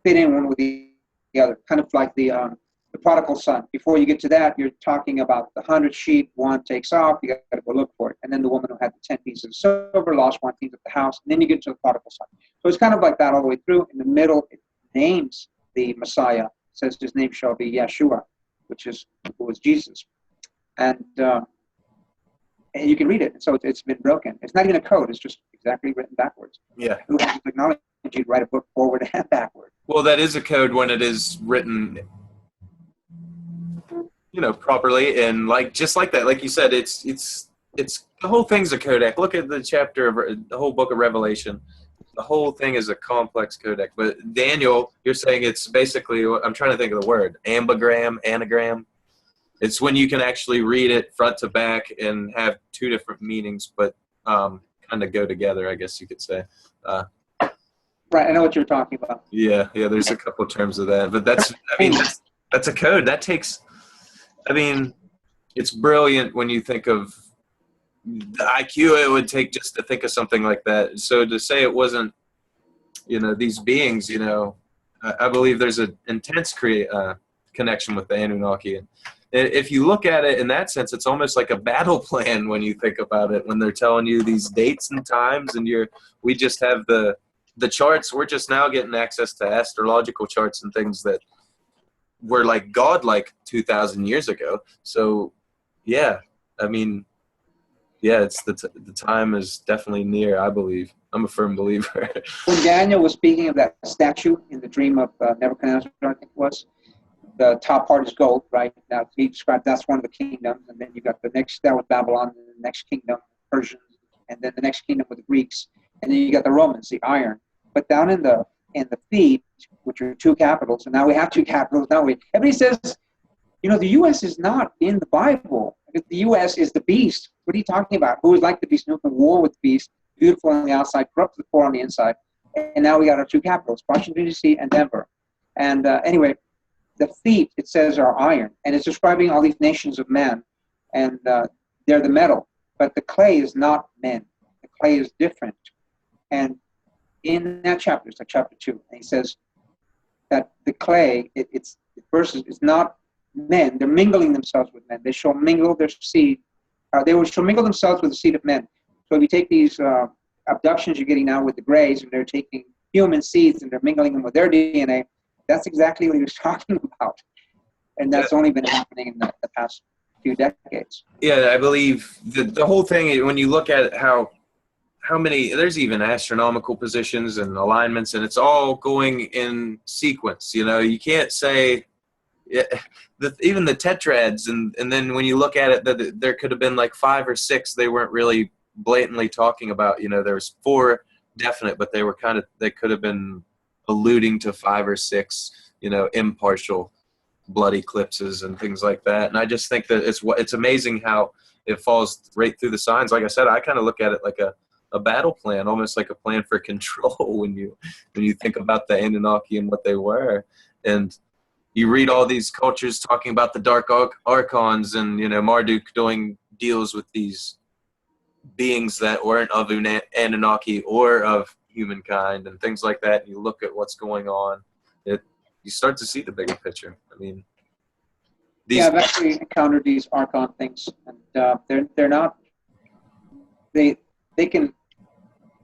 fit in one with the other, kind of like the prodigal son. Before you get to that, you're talking about the 100 sheep, one takes off, you got to go look for it. And then the woman who had the 10 pieces of silver lost one, cleans up the house, and then you get to the prodigal son. So it's kind of like that all the way through. In the middle, it names the Messiah. It says his name shall be Yeshua, who was Jesus. And you can read it. And so it's been broken. It's not even a code. It's just exactly written backwards. Yeah. Who has the technology to write a book forward and backward? Well, that is a code when it is written properly, and just like that, like you said, it's the whole thing's a codec. Look at the chapter of the whole book of Revelation. The whole thing is a complex codec. But Daniel, you're saying it's basically, I'm trying to think of the word, anagram. It's when you can actually read it front to back and have two different meanings, but kind of go together, I guess you could say. Right, I know what you're talking about. Yeah, there's a couple of terms of that, but that's a code. That takes, it's brilliant when you think of the IQ it would take just to think of something like that. So to say it wasn't, these beings, I believe there's an intense connection with the Anunnaki. And if you look at it in that sense, it's almost like a battle plan when you think about it, when they're telling you these dates and times, and we just have the charts. We're just now getting access to astrological charts and things that were like godlike 2,000 years ago. So, yeah, it's the time is definitely near, I believe. I'm a firm believer. When Daniel was speaking of that statue in the dream of Nebuchadnezzar, I think it was, the top part is gold, right? Now, he described that's one of the kingdoms, and then you got that was Babylon, and the next kingdom, Persians, and then the next kingdom with the Greeks, and then you got the Romans, the iron. But down in the feet, which are two capitals, and now we have two capitals. Everybody says, the U.S. is not in the Bible. The U.S. is the beast. What are you talking about? Who is like the beast? Who can war with the beast? Beautiful on the outside, corrupt to the core on the inside. And now we got our two capitals, Washington, D.C. and Denver. And anyway, the feet, it says, are iron. And it's describing all these nations of men. And they're the metal. But the clay is not men. The clay is different. And in that chapter, it's like chapter 2, and he says that the clay, it's not men. They're mingling themselves with men. They shall mingle their seed. Shall mingle themselves with the seed of men. So if you take these abductions you're getting now with the Greys, and they're taking human seeds and they're mingling them with their DNA, that's exactly what he was talking about. And that's only been happening in the past few decades. Yeah, I believe the whole thing, when you look at how many, there's even astronomical positions and alignments, and it's all going in sequence. You know, you can't say, even the tetrads, and then when you look at it, that there could have been like 5 or 6 they weren't really blatantly talking about. You know, there was 4 definite, but they could have been alluding to 5 or 6, you know, impartial blood eclipses and things like that. And I just think that it's amazing how it falls right through the signs. Like I said, I kind of look at it like a battle plan, almost like a plan for control when you think about the Anunnaki and what they were. And you read all these cultures talking about the dark archons, and, you know, Marduk doing deals with these beings that weren't of Anunnaki or of humankind and things like that. And you look at what's going on, you start to see the bigger picture. I mean, I've actually encountered these archon things, and they're not. They can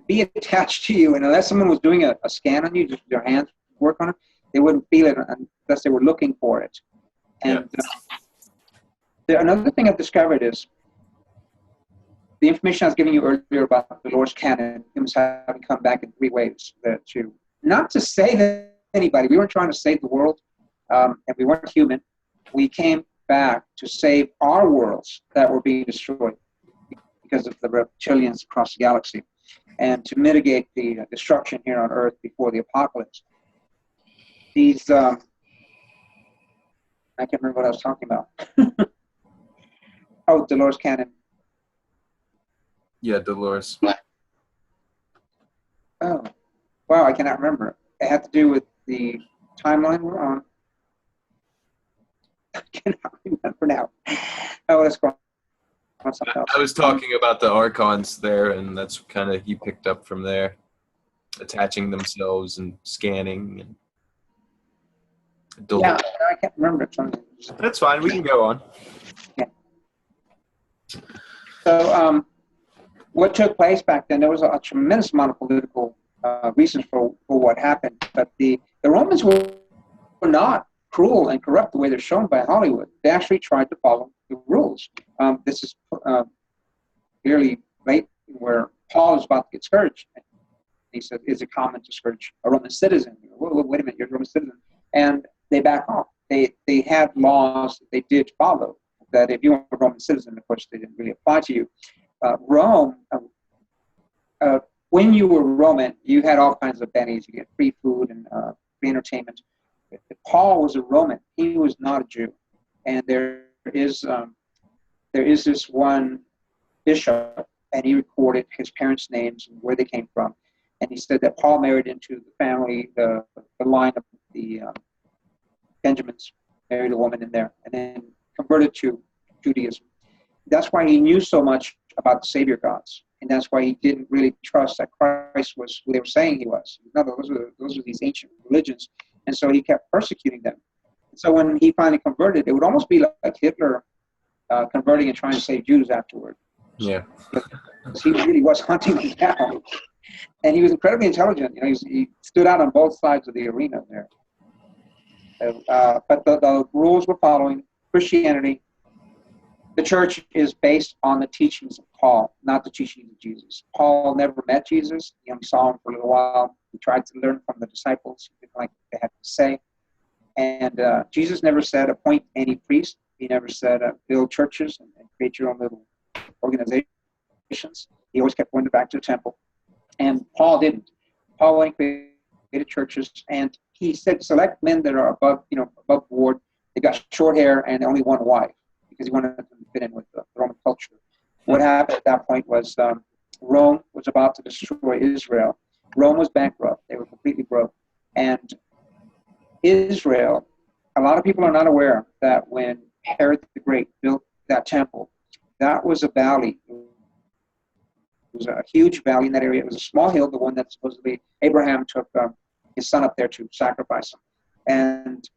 be attached to you, and unless someone was doing a scan on you, just their hands work on it, they wouldn't feel it unless they were looking for it. And another thing I've discovered is the information I was giving you earlier about the Lord's canon, humans having come back in 3 waves. Not to save anybody. We weren't trying to save the world, and we weren't human. We came back to save our worlds that were being destroyed because of the reptilians across the galaxy, and to mitigate the destruction here on Earth before the apocalypse. These, I can't remember what I was talking about. Oh, Dolores Cannon. Yeah, Dolores. Oh, wow, I cannot remember. It had to do with the timeline we're on. I cannot remember now. Oh, let's go on something else. I was talking about the archons there, and that's kind of, you picked up from there, attaching themselves and scanning. And yeah, I can't remember. That's fine. We can go on. Yeah. So, what took place back then? There was a tremendous amount of political reasons for what happened, but the Romans were not cruel and corrupt the way they're shown by Hollywood. They actually tried to follow the rules. This is clearly late where Paul is about to get scourged. He said, "Is it common to scourge a Roman citizen?" Wait a minute, you're a Roman citizen, and they back off. They had laws that they did follow. That if you were a Roman citizen, of course, they didn't really apply to you. Rome, when you were Roman, you had all kinds of bennies. You get free food and free entertainment. Paul was a Roman. He was not a Jew. And there is this one bishop, and he recorded his parents' names and where they came from. And he said that Paul married into the family, the line of the Benjamins, married a woman in there, and then converted to Judaism. That's why he knew so much about the Savior gods, and that's why he didn't really trust that Christ was who they were saying he was. No, those are these ancient religions, and so he kept persecuting them. So when he finally converted, it would almost be like Hitler converting and trying to save Jews afterward. Yeah, because he really was hunting them down, and he was incredibly intelligent. You know, he stood out on both sides of the arena there. But the rules were following Christianity. The church is based on the teachings of Paul, not the teachings of Jesus. Paul never met Jesus. He only saw him for a little while. He tried to learn from the disciples. He didn't like what they had to say. And Jesus never said appoint any priest. He never said build churches and create your own little organizations. He always kept going back to the temple. And Paul didn't. Paul went and created churches, and he said select men that are above board. They got short hair and only one wife, because he wanted them to fit in with the Roman culture. What happened at that point was Rome was about to destroy Israel. Rome was bankrupt. They were completely broke. And Israel, a lot of people are not aware that when Herod the Great built that temple, that was a valley. It was a huge valley in that area. It was a small hill, the one that supposedly Abraham took his son up there to sacrifice him. And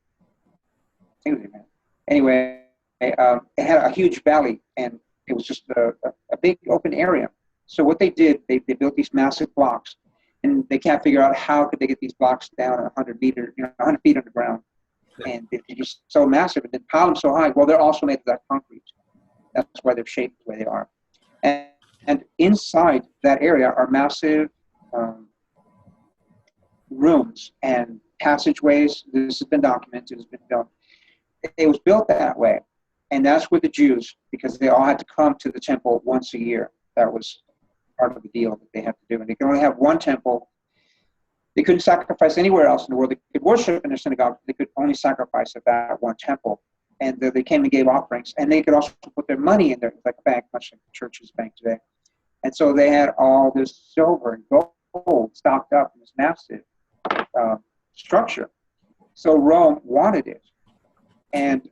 I think it was Abraham. Anyway, it had a huge valley, and it was just a big open area. So what they did, they built these massive blocks, and they can't figure out how could they get these blocks down 100 feet underground, and they're just so massive, and then pile them so high. Well, they're also made of that concrete. That's why they're shaped the way they are. And inside that area are massive rooms and passageways. This has been documented. It's been filmed. It was built that way, and that's where the Jews, because they all had to come to the temple once a year. That was part of the deal that they had to do, and they could only have one temple. They couldn't sacrifice anywhere else in the world. They could worship in their synagogue. They could only sacrifice at that one temple. And they came and gave offerings, and they could also put their money in there, like a bank, much like the church's bank today. And so they had all this silver and gold stocked up in this massive structure. So Rome wanted it, and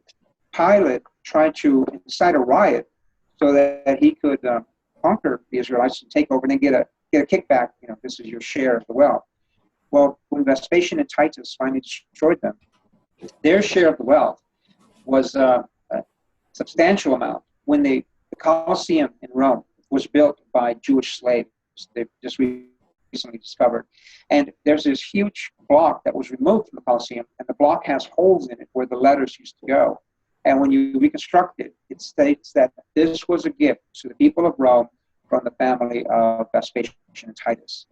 Pilate tried to incite a riot so that he could conquer the Israelites and take over and then get a kickback. This is your share of the wealth. Well, when Vespasian and Titus finally destroyed them, their share of the wealth was a substantial amount. When the Colosseum in Rome was built by Jewish slaves, they've just recently discovered, and there's this huge block that was removed from the Colosseum, and the block has holes in it where the letters used to go. And when you reconstruct it, it states that this was a gift to the people of Rome from the family of Vespasian and Titus,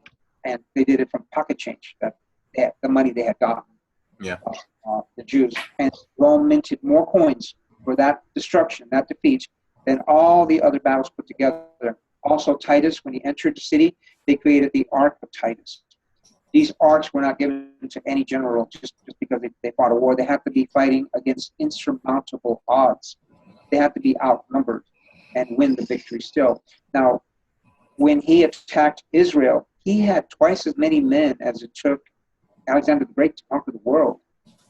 and they did it from pocket change, the money they had gotten. Yeah. The Jews. And Rome minted more coins for that destruction, that defeat, than all the other battles put together. Also, Titus, when he entered the city, they created the Ark of Titus. These arks were not given to any general just because they fought a war. They had to be fighting against insurmountable odds. They had to be outnumbered and win the victory still. Now, when he attacked Israel, he had twice as many men as it took Alexander the Great to conquer the world.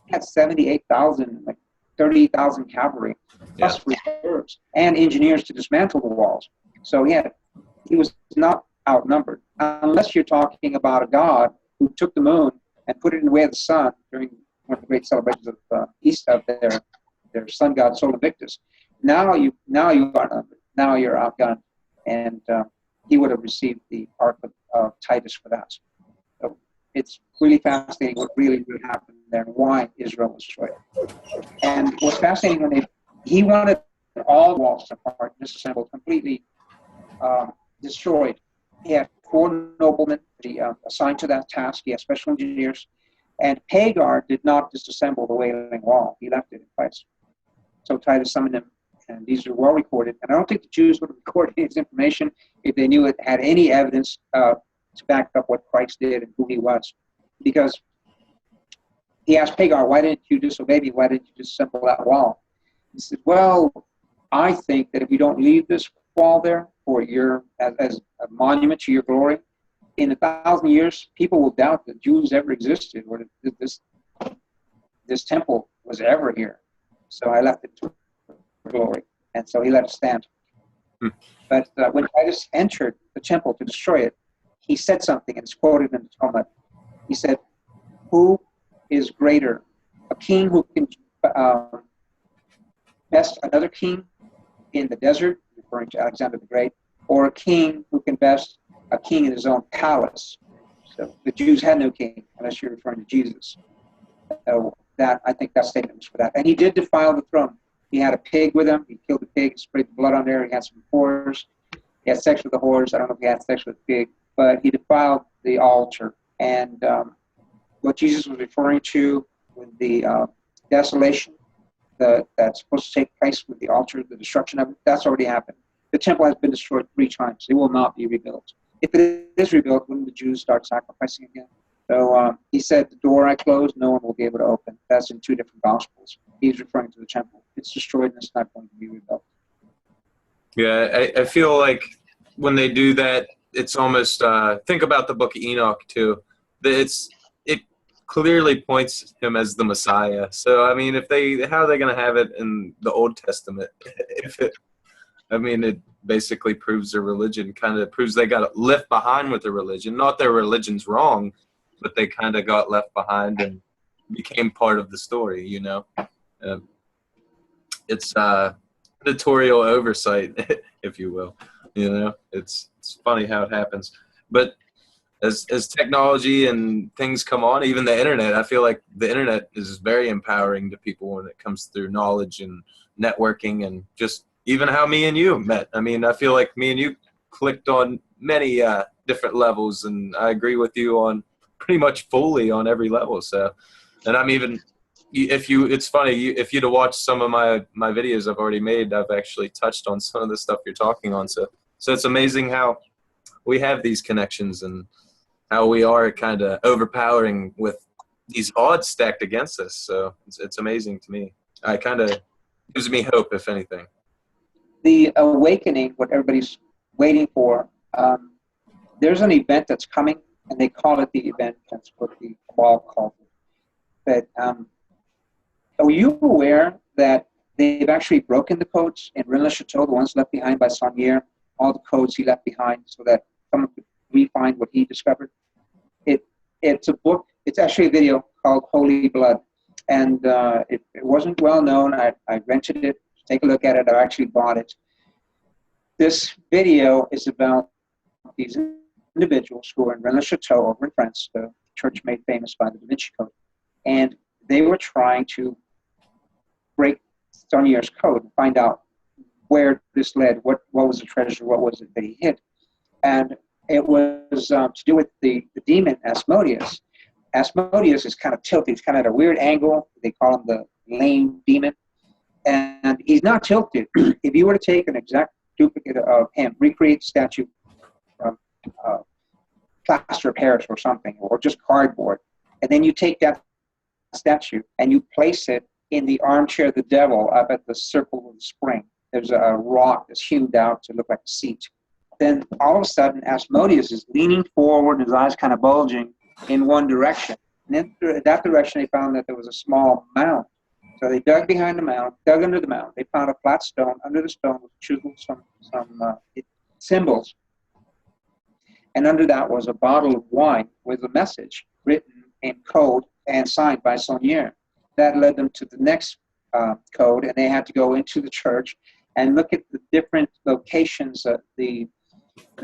He had 78,000, like 30,000 cavalry, plus reserves, and engineers to dismantle the walls. So he was not outnumbered, unless you're talking about a god who took the moon and put it in the way of the sun during one of the great celebrations of East of their sun god Sol Invictus. Now you are outnumbered. Now you're outgunned, and he would have received the Ark of Titus for that. So it's really fascinating what really happened there and why Israel was destroyed. And what's fascinating, he wanted all walls apart, disassembled, completely destroyed. He had 4 noblemen assigned to that task. He had special engineers. And Hagar did not disassemble the Wailing Wall. He left it in place. So Titus summoned him, and these are well recorded. And I don't think the Jews would have recorded his information if they knew it had any evidence to back up what Christ did and who he was. Because he asked Hagar, why didn't you disobey me? Why didn't you disassemble that wall? He said, well, I think that if you don't leave this wall there for as a monument to your glory, in 1,000 years, people will doubt that Jews ever existed or that this temple was ever here. So I left it to glory. And so he let it stand. But when Titus entered the temple to destroy it, he said something, and it's quoted in the Talmud. He said, who is greater, a king who can best another king in the desert, referring to Alexander the Great, or a king who can best a king in his own palace? So the Jews had no king, unless you're referring to Jesus. So I think that statement was for that. And he did defile the throne. He had a pig with him. He killed the pig, sprayed the blood on there. He had some whores. He had sex with the whores. I don't know if he had sex with the pig, but he defiled the altar. And what Jesus was referring to with the desolation that's supposed to take place with the altar, the destruction of it, that's already happened. The temple has been destroyed 3 times. It will not be rebuilt. If it is rebuilt, wouldn't the Jews start sacrificing again? So he said, the door I closed, no one will be able to open. That's in 2 different Gospels. He's referring to the temple. It's destroyed and it's not going to be rebuilt. Yeah, I feel like when they do that, it's almost, think about the Book of Enoch too. It clearly points him as the Messiah. So, I mean, how are they going to have it in the Old Testament? It basically proves their religion, kind of proves they got left behind with their religion. Not their religion's wrong, but they kind of got left behind and became part of the story, it's editorial oversight, if you will. It's funny how it happens. But as technology and things come on, even the internet, I feel like the internet is very empowering to people when it comes through knowledge and networking, and just even how me and you met. I mean, I feel like me and you clicked on many different levels, and I agree with you on pretty much fully on every level. So, and I'm even, it's funny, if you'd have watched some of my videos I've already made, I've actually touched on some of the stuff you're talking on. So it's amazing how we have these connections and how we are kind of overpowering with these odds stacked against us. So it's amazing to me. I kind of gives me hope, if anything. The awakening, what everybody's waiting for, there's an event that's coming, and they call it the event. That's what the Kabbalah calls it. But are you aware that they've actually broken the codes in Rennes-le-Chateau, the ones left behind by Saunier, all the codes he left behind, so that someone could refine what he discovered? It's a book. It's actually a video called Holy Blood, and it wasn't well known. I rented it. Take a look at it. I actually bought it. This video is about these individuals who are in Rennes-le-Chateau over in France, the church made famous by the Da Vinci Code, and they were trying to break Saunier's code and find out where this led. What was the treasure? What was it that he hid? And it was to do with the demon Asmodeus. Asmodeus is kind of tilted. He's kind of at a weird angle. They call him the lame demon. And he's not tilted. If you were to take an exact duplicate of him, recreate the statue from plaster of Paris or something, or just cardboard, and then you take that statue and you place it in the armchair of the devil up at the Circle of the Spring. There's a rock that's hewed out to look like a seat. Then all of a sudden, Asmodeus is leaning forward, his eyes kind of bulging in one direction. And in that direction, they found that there was a small mound. So they dug behind the mound, dug under the mound. They found a flat stone. Under the stone was chiseled some symbols. And under that was a bottle of wine with a message written in code and signed by Saunier. That led them to the next code, and they had to go into the church and look at the different locations of the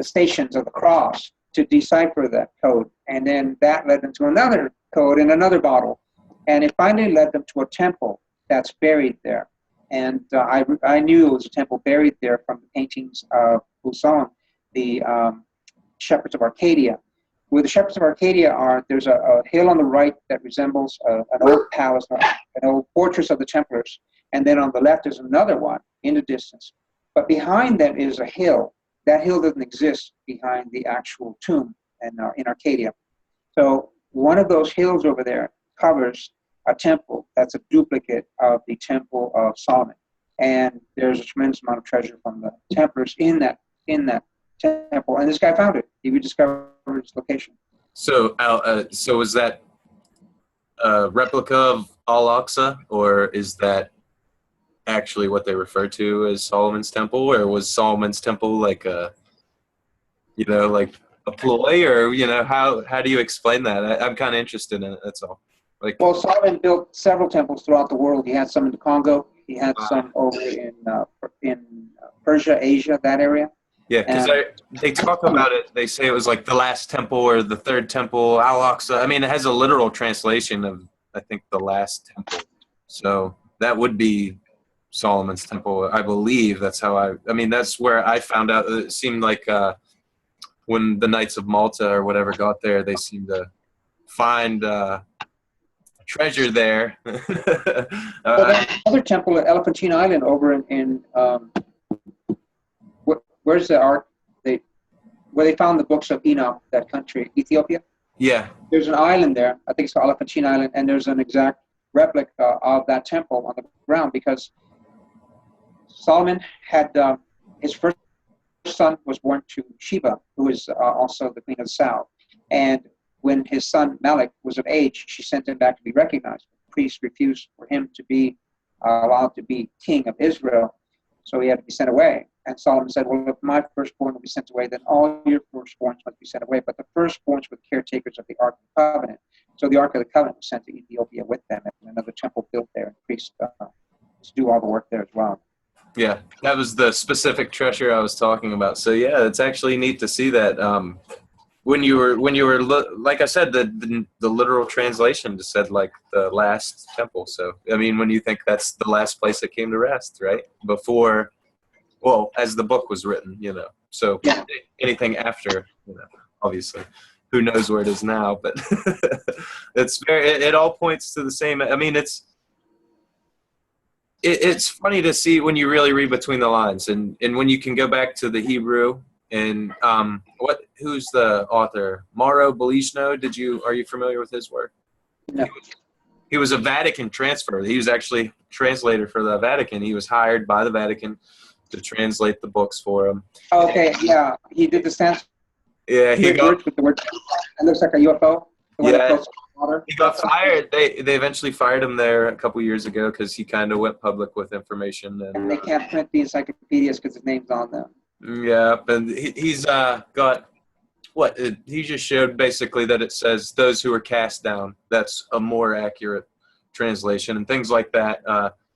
stations of the cross to decipher that code. And then that led them to another code in another bottle. And it finally led them to a temple that's buried there. And I knew it was a temple buried there from the paintings of Poussin, the Shepherds of Arcadia. Where the Shepherds of Arcadia are, there's a hill on the right that resembles an old palace, an old fortress of the Templars. And then on the left is another one in the distance. But behind that is a hill. That hill doesn't exist behind the actual tomb in Arcadia. So one of those hills over there covers a temple that's a duplicate of the Temple of Solomon. And there's a tremendous amount of treasure from the Templars in that temple. And this guy found it. He rediscovered its location. So was that a replica of Al-Aqsa, or is that actually what they refer to as Solomon's Temple, or was Solomon's Temple like a ploy, or how do you explain that? I'm kind of interested in it. That's all. Well, Solomon built several temples throughout the world. He had some in the Congo. He had some over in Persia, Asia, that area. Yeah, because they talk about it. They say it was like the last temple or the third temple, Al-Aqsa. I mean, it has a literal translation of, I think, the last temple. So that would be Solomon's Temple, I believe. That's how that's where I found out. It seemed like when the Knights of Malta or whatever got there, they seemed to find treasure there. Another temple at Elephantine Island over in where's the ark? Where they found the books of Enoch, that country, Ethiopia? Yeah. There's an island there. I think it's called Elephantine Island, and there's an exact replica of that temple on the ground, because Solomon had his first son was born to Sheba, who is also the queen of the south. And when his son Malek was of age, she sent him back to be recognized. The priest refused for him to be allowed to be king of Israel, so he had to be sent away. And Solomon said, well, if my firstborn will be sent away, then all your firstborns must be sent away. But the firstborns were caretakers of the Ark of the Covenant. So the Ark of the Covenant was sent to Ethiopia with them, and another temple built there, and priests do all the work there as well. Yeah, that was the specific treasure I was talking about. So yeah, it's actually neat to see that. When you were like I said, the literal translation just said like the last temple. So I mean, when you think that's the last place it came to rest, right? Before, well, as the book was written, you know. So Yeah. anything after, you know, obviously, who knows where it is now? But it's very. It all points to the same. I mean, it's funny to see when you really read between the lines, and when you can go back to the Hebrew. And who's the author? Mauro Belishno. Are you familiar with his work? No. He was a Vatican transfer. He was actually translator for the Vatican. He was hired by the Vatican to translate the books for him. Okay, yeah, he did the sense. Yeah, he worked with the word. It looks like a UFO. Yeah, he got fired. They eventually fired him there a couple years ago because he kind of went public with information. And they can't print the encyclopedias because his name's on them. Yeah, and he's got what he just showed basically that it says those who are cast down. That's a more accurate translation and things like that.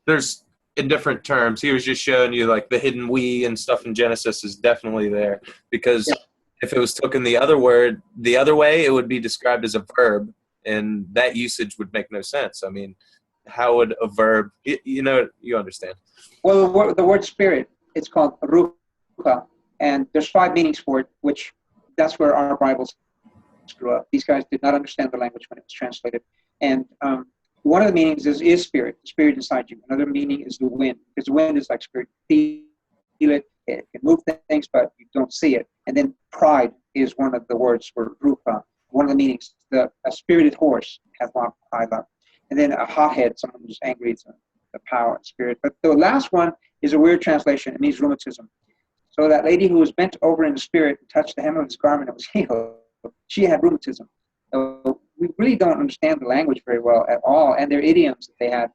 There's in different terms. He was just showing you like the hidden we and stuff in Genesis is definitely there because if it was taken the other way, it would be described as a verb, and that usage would make no sense. I mean, how would a verb? You understand? Well, the word spirit, it's called ruh. And there's 5 meanings for it, which that's where our Bibles screw up. These guys did not understand the language when it was translated. And one of the meanings is spirit, the spirit inside you. Another meaning is the wind, because the wind is like spirit. Feel it, it can move things, but you don't see it. And then pride is one of the words for ruha. One of the meanings, a spirited horse has a lot of pride up. And then a hothead, someone who's angry, it's the power and spirit. But the last one is a weird translation. It means rheumatism. So that lady who was bent over in the spirit and touched the hem of his garment and was healed, she had rheumatism. So we really don't understand the language very well at all, and their idioms that they had.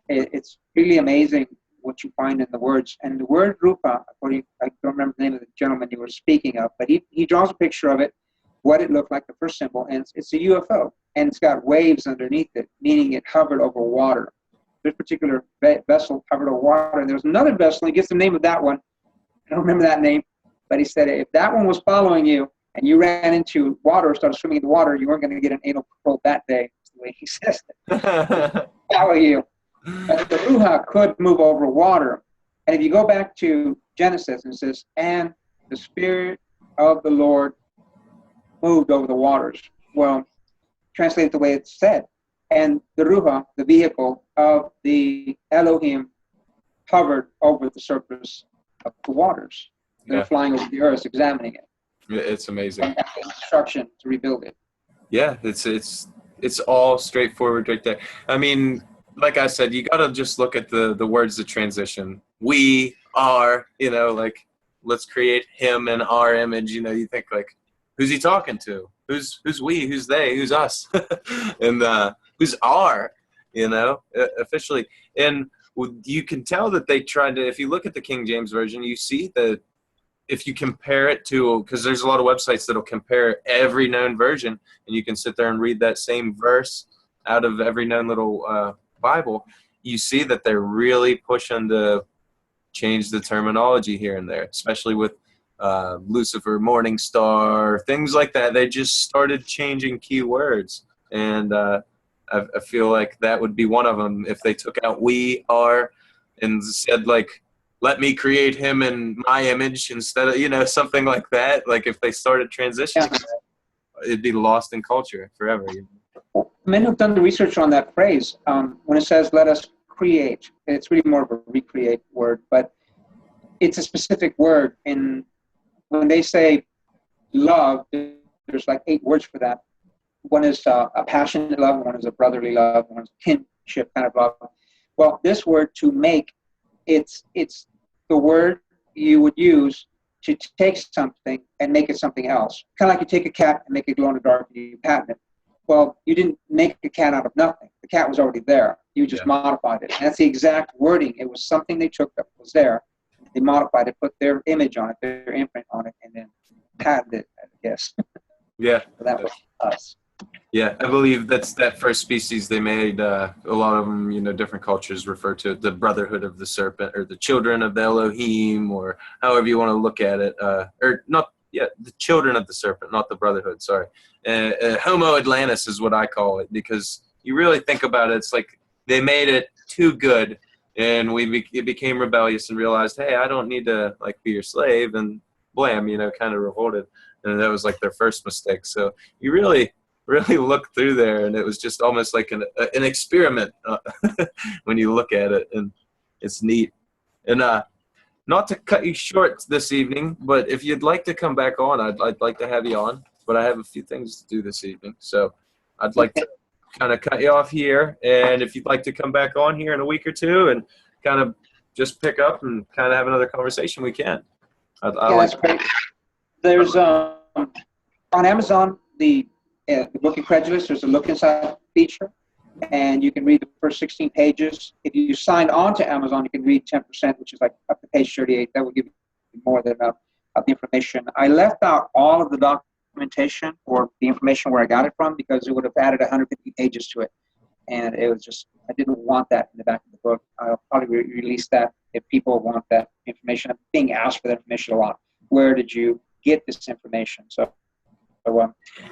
It's really amazing what you find in the words. And the word rupa, I don't remember the name of the gentleman you were speaking of, but he draws a picture of it, what it looked like, the first symbol, and it's a UFO. And it's got waves underneath it, meaning it hovered over water. This particular vessel hovered over water, and there was another vessel, he gets the name of that one. I don't remember that name, but he said if that one was following you and you ran into water or started swimming in the water, you weren't going to get an anal probe that day. That's the way he says it. Follow you. But the Ruha could move over water. And if you go back to Genesis, and it says, and the Spirit of the Lord moved over the waters. Well, translate it the way it's said. And the Ruha, the vehicle of the Elohim, hovered over the surface of the waters. They're flying over the earth, examining it. It's amazing. And instruction to rebuild it. Yeah, it's all straightforward right there. I mean, like I said, you got to just look at the words of transition. We are, like, let's create him in our image. You think like, who's he talking to? Who's we? Who's they? Who's us? And who's our? Officially. And you can tell that they tried to, if you look at the King James Version, you see that if you compare it to, because there's a lot of websites that'll compare every known version, and you can sit there and read that same verse out of every known little Bible, you see that they're really pushing to change the terminology here and there, especially with Lucifer, Morning Star, things like that. They just started changing key words, and I feel like that would be one of them if they took out we are and said like, let me create him in my image instead of, something like that. Like if they started transitioning, it'd be lost in culture forever. Well, men who've done the research on that phrase, when it says let us create, it's really more of a recreate word, but it's a specific word. And when they say love, there's like 8 words for that. One is a passionate love, one is a brotherly love, one is kinship kind of love. Well, this word to make, it's the word you would use to take something and make it something else. Kind of like you take a cat and make it glow in the dark and you patent it. Well, you didn't make a cat out of nothing. The cat was already there. You just modified it. And that's the exact wording. It was something they took that was there. They modified it, put their image on it, their imprint on it, and then patented it, I guess. Yeah. So that was us. Yeah, I believe that's that first species they made. A lot of them, different cultures refer to it, the Brotherhood of the Serpent, or the Children of the Elohim, or however you want to look at it. Or not, yeah, the Children of the Serpent, not the Brotherhood. Sorry, Homo Atlantis is what I call it, because you really think about it, it's like they made it too good, and it became rebellious and realized, hey, I don't need to be your slave, and blam, kind of revolted, and that was like their first mistake. So you really look through there, and it was just almost like an experiment when you look at it, and it's neat. And not to cut you short this evening, but if you'd like to come back on, I'd like to have you on, but I have a few things to do this evening, so I'd like to kind of cut you off here, and if you'd like to come back on here in a week or two and kind of just pick up and kind of have another conversation, we can. That's great. There's on Amazon, the Book Incredulous, there's a look inside feature, and you can read the first 16 pages. If you sign on to Amazon, you can read 10%, which is like up to page 38. That will give you more than enough of the information. I left out all of the documentation or the information where I got it from, because it would have added 150 pages to it. And it was just, I didn't want that in the back of the book. I'll probably release that if people want that information. I'm being asked for that information a lot. Where did you get this information? So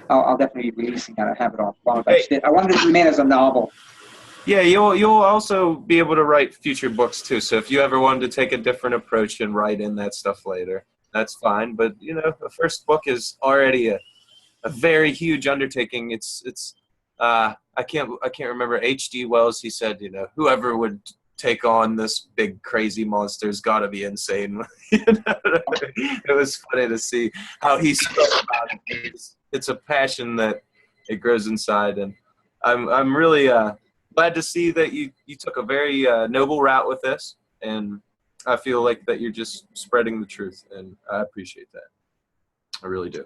I'll definitely be releasing that. I have it all. I wanted it to remain as a novel. Yeah, you'll also be able to write future books too. So if you ever wanted to take a different approach and write in that stuff later, that's fine. But the first book is already a very huge undertaking. I can't remember H.G. Wells. He said, whoever would take on this big crazy monster's got to be insane. It was funny to see how he spoke about it. It's a passion that it grows inside, and I'm really glad to see that you took a very noble route with this, and I feel like that you're just spreading the truth, and I appreciate that. I really do.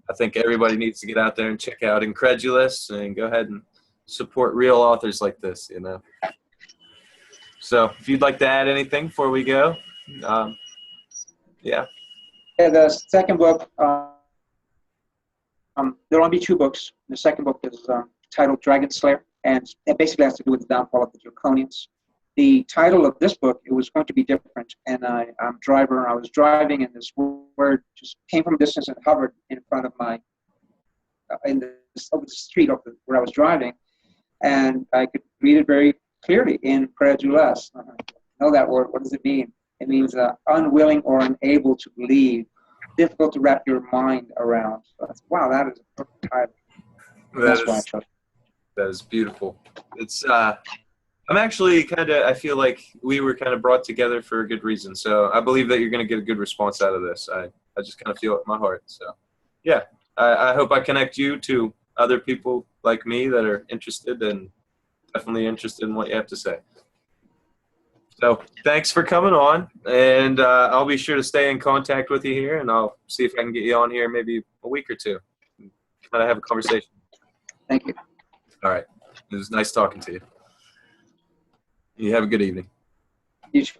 I think everybody needs to get out there and check out Incredulous and go ahead and support real authors like this, So if you'd like to add anything before we go, yeah. The second book, there'll only be 2 books. The second book is titled Dragon Slayer, and it basically has to do with the downfall of the Draconians. The title of this book, it was going to be different, and I'm a driver. I was driving, and this word just came from a distance and hovered in front of my, over the street where I was driving, and I could read it very clearly, incredulous. I know that word. What does it mean? It means unwilling or unable to believe, difficult to wrap your mind around. So wow, that is a perfect title. That's why I chose it. That is beautiful. It's I'm actually I feel like we were kind of brought together for a good reason. So I believe that you're going to get a good response out of this. I just kind of feel it in my heart. So yeah, I hope I connect you to other people like me that are interested and definitely interested in what you have to say. So thanks for coming on, and I'll be sure to stay in contact with you here, and I'll see if I can get you on here maybe a week or two. Kind of have a conversation. Thank you. All right. It was nice talking to you. You have a good evening. You too.